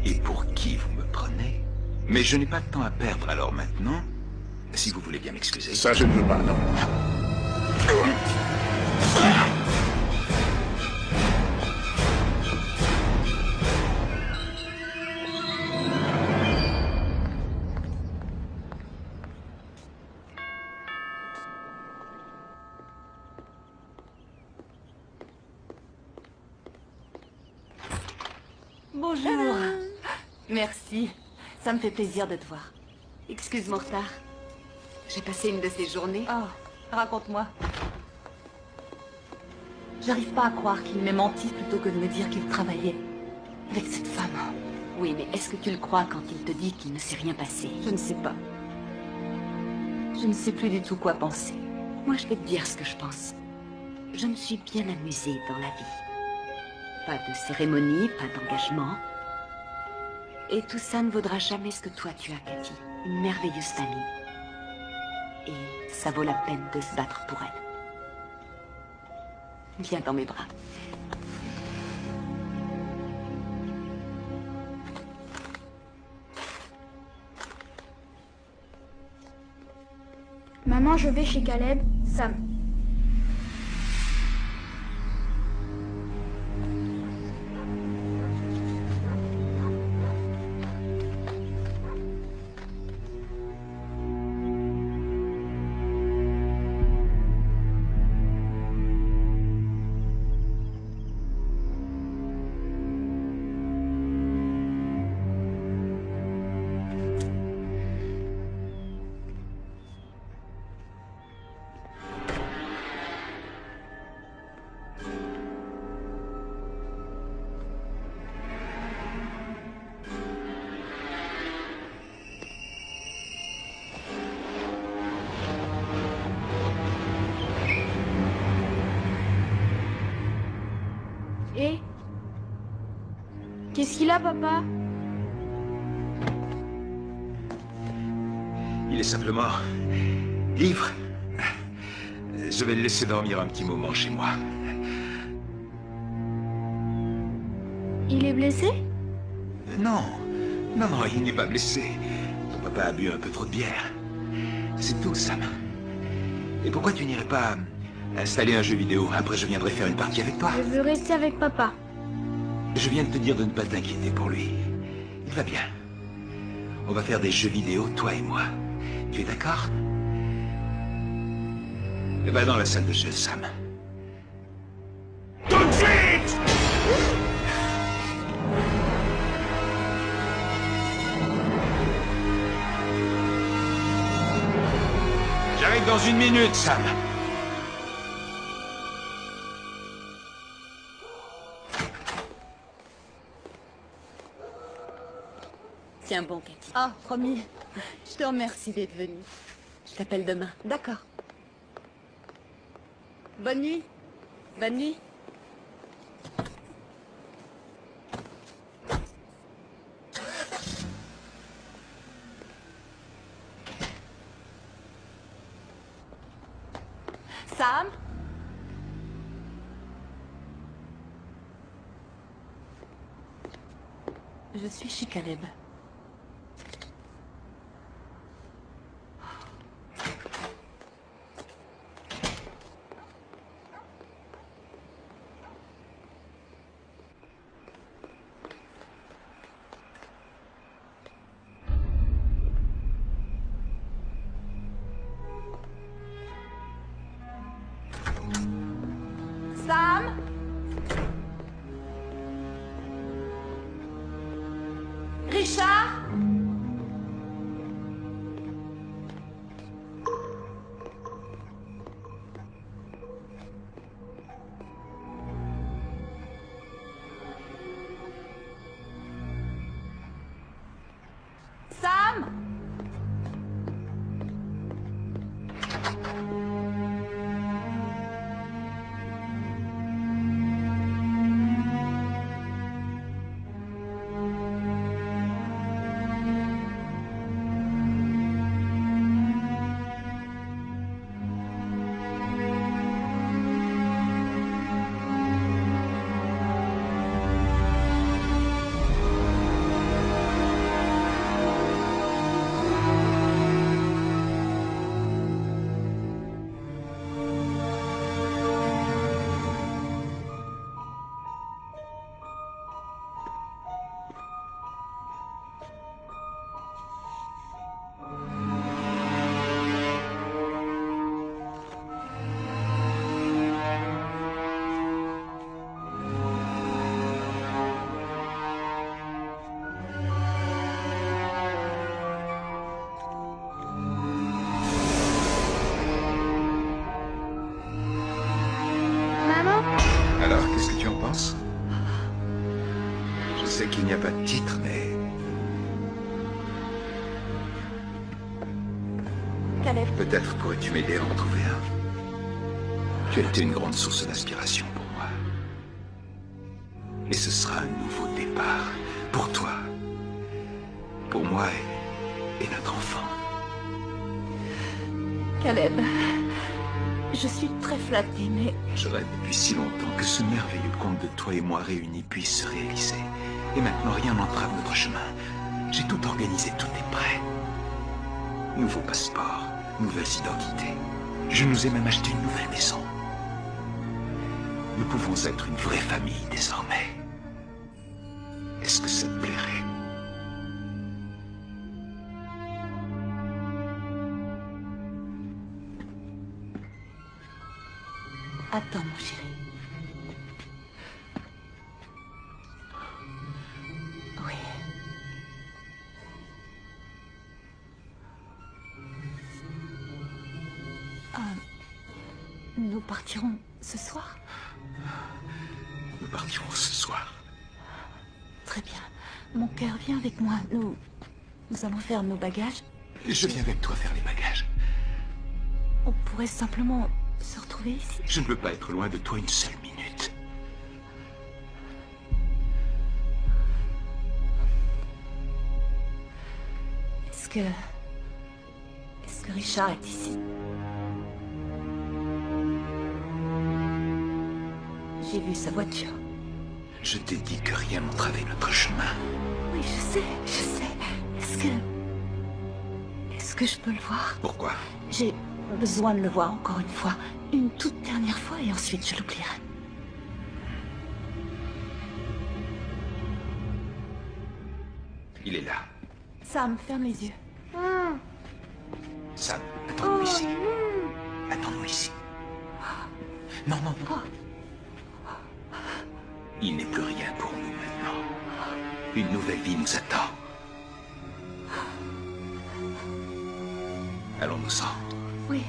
et pour qui vous me prenez. Mais je n'ai pas de temps à perdre, alors maintenant, si vous voulez bien m'excuser. Ça, je ne veux pas, non. Bonjour. Merci. Ça me fait plaisir de te voir. Excuse mon retard. J'ai passé une de ces journées. Oh, raconte-moi. J'arrive pas à croire qu'il m'ait menti plutôt que de me dire qu'il travaillait avec cette femme. Oui, mais est-ce que tu le crois quand il te dit qu'il ne s'est rien passé? Je ne sais pas. Je ne sais plus du tout quoi penser. Moi, je vais te dire ce que je pense. Je me suis bien amusée dans la vie. Pas de cérémonie, pas d'engagement. Et tout ça ne vaudra jamais ce que toi tu as, Cathy. Une merveilleuse famille. Et ça vaut la peine de se battre pour elle. Viens dans mes bras. Maman, je vais chez Caleb, Sam. Et qu'est-ce qu'il a, papa? Il est simplement ivre. Je vais le laisser dormir un petit moment chez moi. Il est blessé? Non, non, il n'est pas blessé. Ton papa a bu un peu trop de bière. C'est tout, Sam. Et pourquoi tu n'irais pas installer un jeu vidéo? Après, je viendrai faire une partie avec toi. Je veux rester avec papa. Je viens de te dire de ne pas t'inquiéter pour lui. Il va bien. On va faire des jeux vidéo, toi et moi. Tu es d'accord? Va dans la salle de jeu, Sam. Tout de suite! J'arrive dans 1 minute, Sam. Tiens bon, Cathy. Ah, promis. Je te remercie d'être venue. Je t'appelle demain. D'accord. Bonne nuit. Bonne nuit. Sam? Je suis chez Caleb. Sam? Richard? Sam? sais qu'il n'y a pas de titre, mais... Caleb. Peut-être pourrais-tu m'aider à en trouver un. Tu as été une grande source d'inspiration pour moi. Et ce sera un nouveau départ. Pour toi. Pour moi et notre enfant. Caleb, je suis très flattée, mais... Je rêve depuis si longtemps que ce merveilleux conte de toi et moi réunis puisse se réaliser. Et maintenant, rien n'entrave notre chemin. J'ai tout organisé, tout est prêt. Nouveau passeport, nouvelles identités. Je nous ai même acheté une nouvelle maison. Nous pouvons être une vraie famille désormais. Est-ce que ça te plairait? Attends, mon chéri. Oui. Nous partirons ce soir? Nous partirons ce soir. Très bien. Mon cœur, viens avec moi. Nous allons faire nos bagages. Je viens avec toi faire les bagages. On pourrait simplement se retrouver ici. Je ne veux pas être loin de toi une seule minute. Est-ce que Richard est ici? J'ai vu sa voiture. Je t'ai dit que rien n'entravait notre chemin. Oui, je sais. Est-ce que je peux le voir? Pourquoi? J'ai besoin de le voir encore une fois. Une toute dernière fois et ensuite je l'oublierai. Il est là. Sam, ferme les yeux. Sam, attends-nous ici. Attends-nous ici. Non, non, non. Il n'est plus rien pour nous maintenant. Une nouvelle vie nous attend. Allons-nous-en. Oui.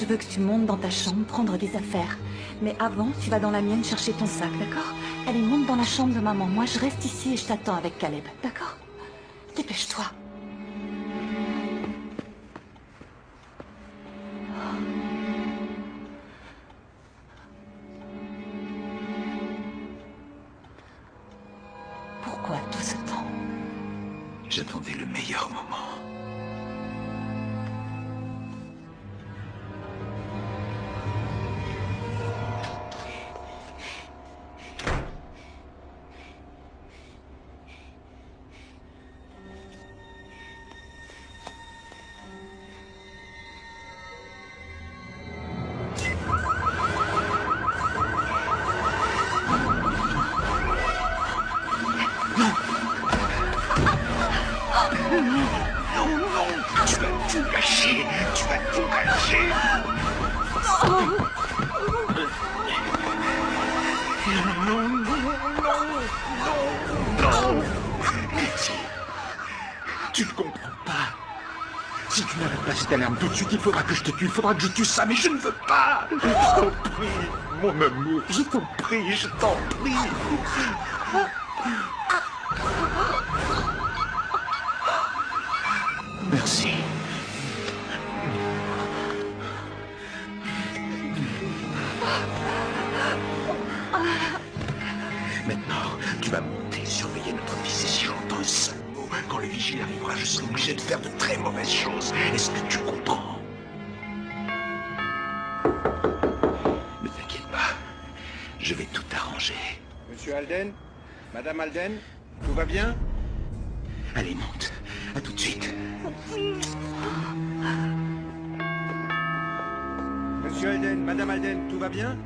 Je veux que tu montes dans ta chambre prendre des affaires. Mais avant, tu vas dans la mienne chercher ton sac, d'accord? Allez, monte dans la chambre de maman. Moi, je reste ici et je t'attends avec Caleb, d'accord? Dépêche-toi. Pourquoi tout ce temps? J'attendais le meilleur moment. Tu ne comprends pas. Si tu n'arrêtes pas cette alarme tout de suite, il faudra que je te tue, il faudra que je tue ça, mais je ne veux pas. Je t'en prie, mon amour, je t'en prie, je t'en prie. Merci. Maintenant, tu vas monter, surveiller notre fils, et si j'entends un seul mot, quand le vigile arrivera, je serai obligé de faire de très mauvaises choses. Est-ce que tu comprends? Ne t'inquiète pas, je vais tout arranger. Monsieur Alden? Madame Alden? Tout va bien? Allez, monte. À tout de suite. Monsieur Alden, Madame Alden, tout va bien?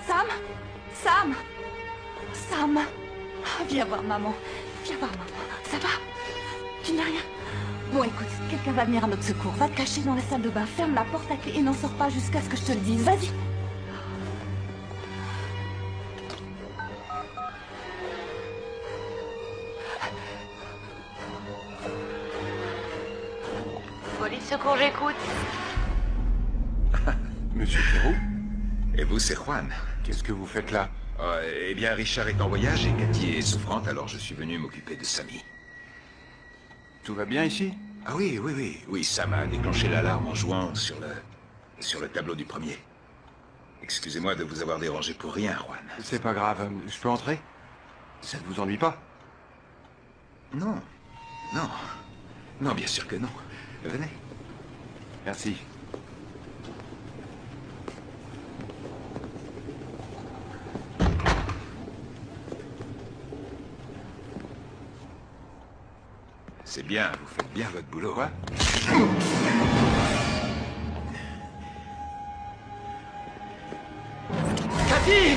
Sam! Sam! Sam! Viens voir maman. Viens voir, maman. Ça va? Tu n'as rien? Bon, écoute, quelqu'un va venir à notre secours. Va te cacher dans la salle de bain. Ferme la porte à clé et n'en sors pas jusqu'à ce que je te le dise. Vas-y. Police secours, j'écoute. Monsieur Theroux? Et vous, c'est Juan. Qu'est-ce que vous faites là? Eh bien, Richard est en voyage et Cathy est souffrante, alors je suis venu m'occuper de Sammy. Tout va bien ici? Ah oui, oui, oui. Oui, Sam a déclenché l'alarme en jouant sur le tableau du premier. Excusez-moi de vous avoir dérangé pour rien, Juan. C'est pas grave. Je peux entrer? Ça ne vous ennuie pas? Non. Non. Non, bien sûr que non. Venez. Merci. C'est bien, vous faites bien votre boulot. Quoi? Cathy!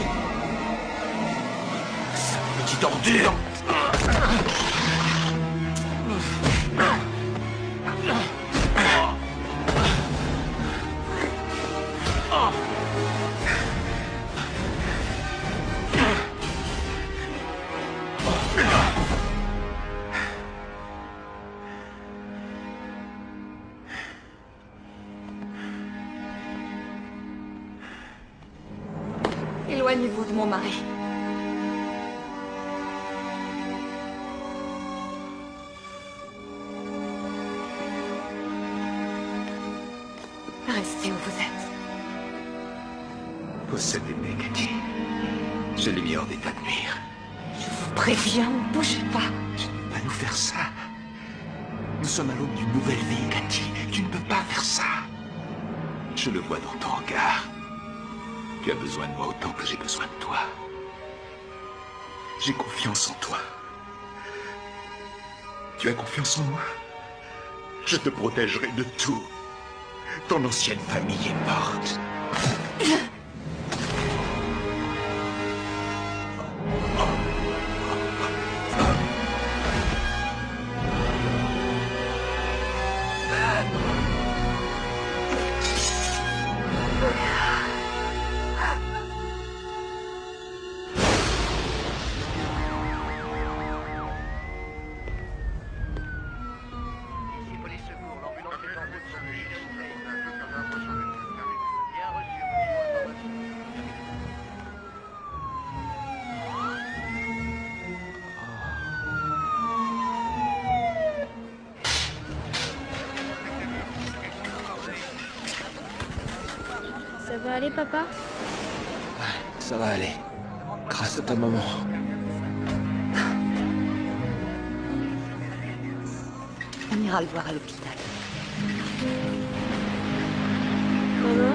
Petite ordure! Éloignez-vous de mon mari. Restez où vous êtes. Possédez-moi, Cathy. Je l'ai mis hors d'état de nuire. Je vous préviens, ne bougez pas. Tu ne peux pas nous faire ça. Nous sommes à l'aube d'une nouvelle vie, Cathy. Tu ne peux pas faire ça. Je le vois dans ton regard. Tu as besoin de moi autant que j'ai besoin de toi. J'ai confiance en toi. Tu as confiance en moi? Je te protégerai de tout. Ton ancienne famille est morte. Ça va aller, papa? Ça va aller. Grâce à ta maman. On ira le voir à l'hôpital. Maman?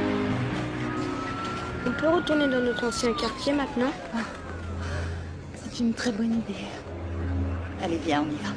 On peut retourner dans notre ancien quartier maintenant? C'est une très bonne idée. Allez, viens, on y va.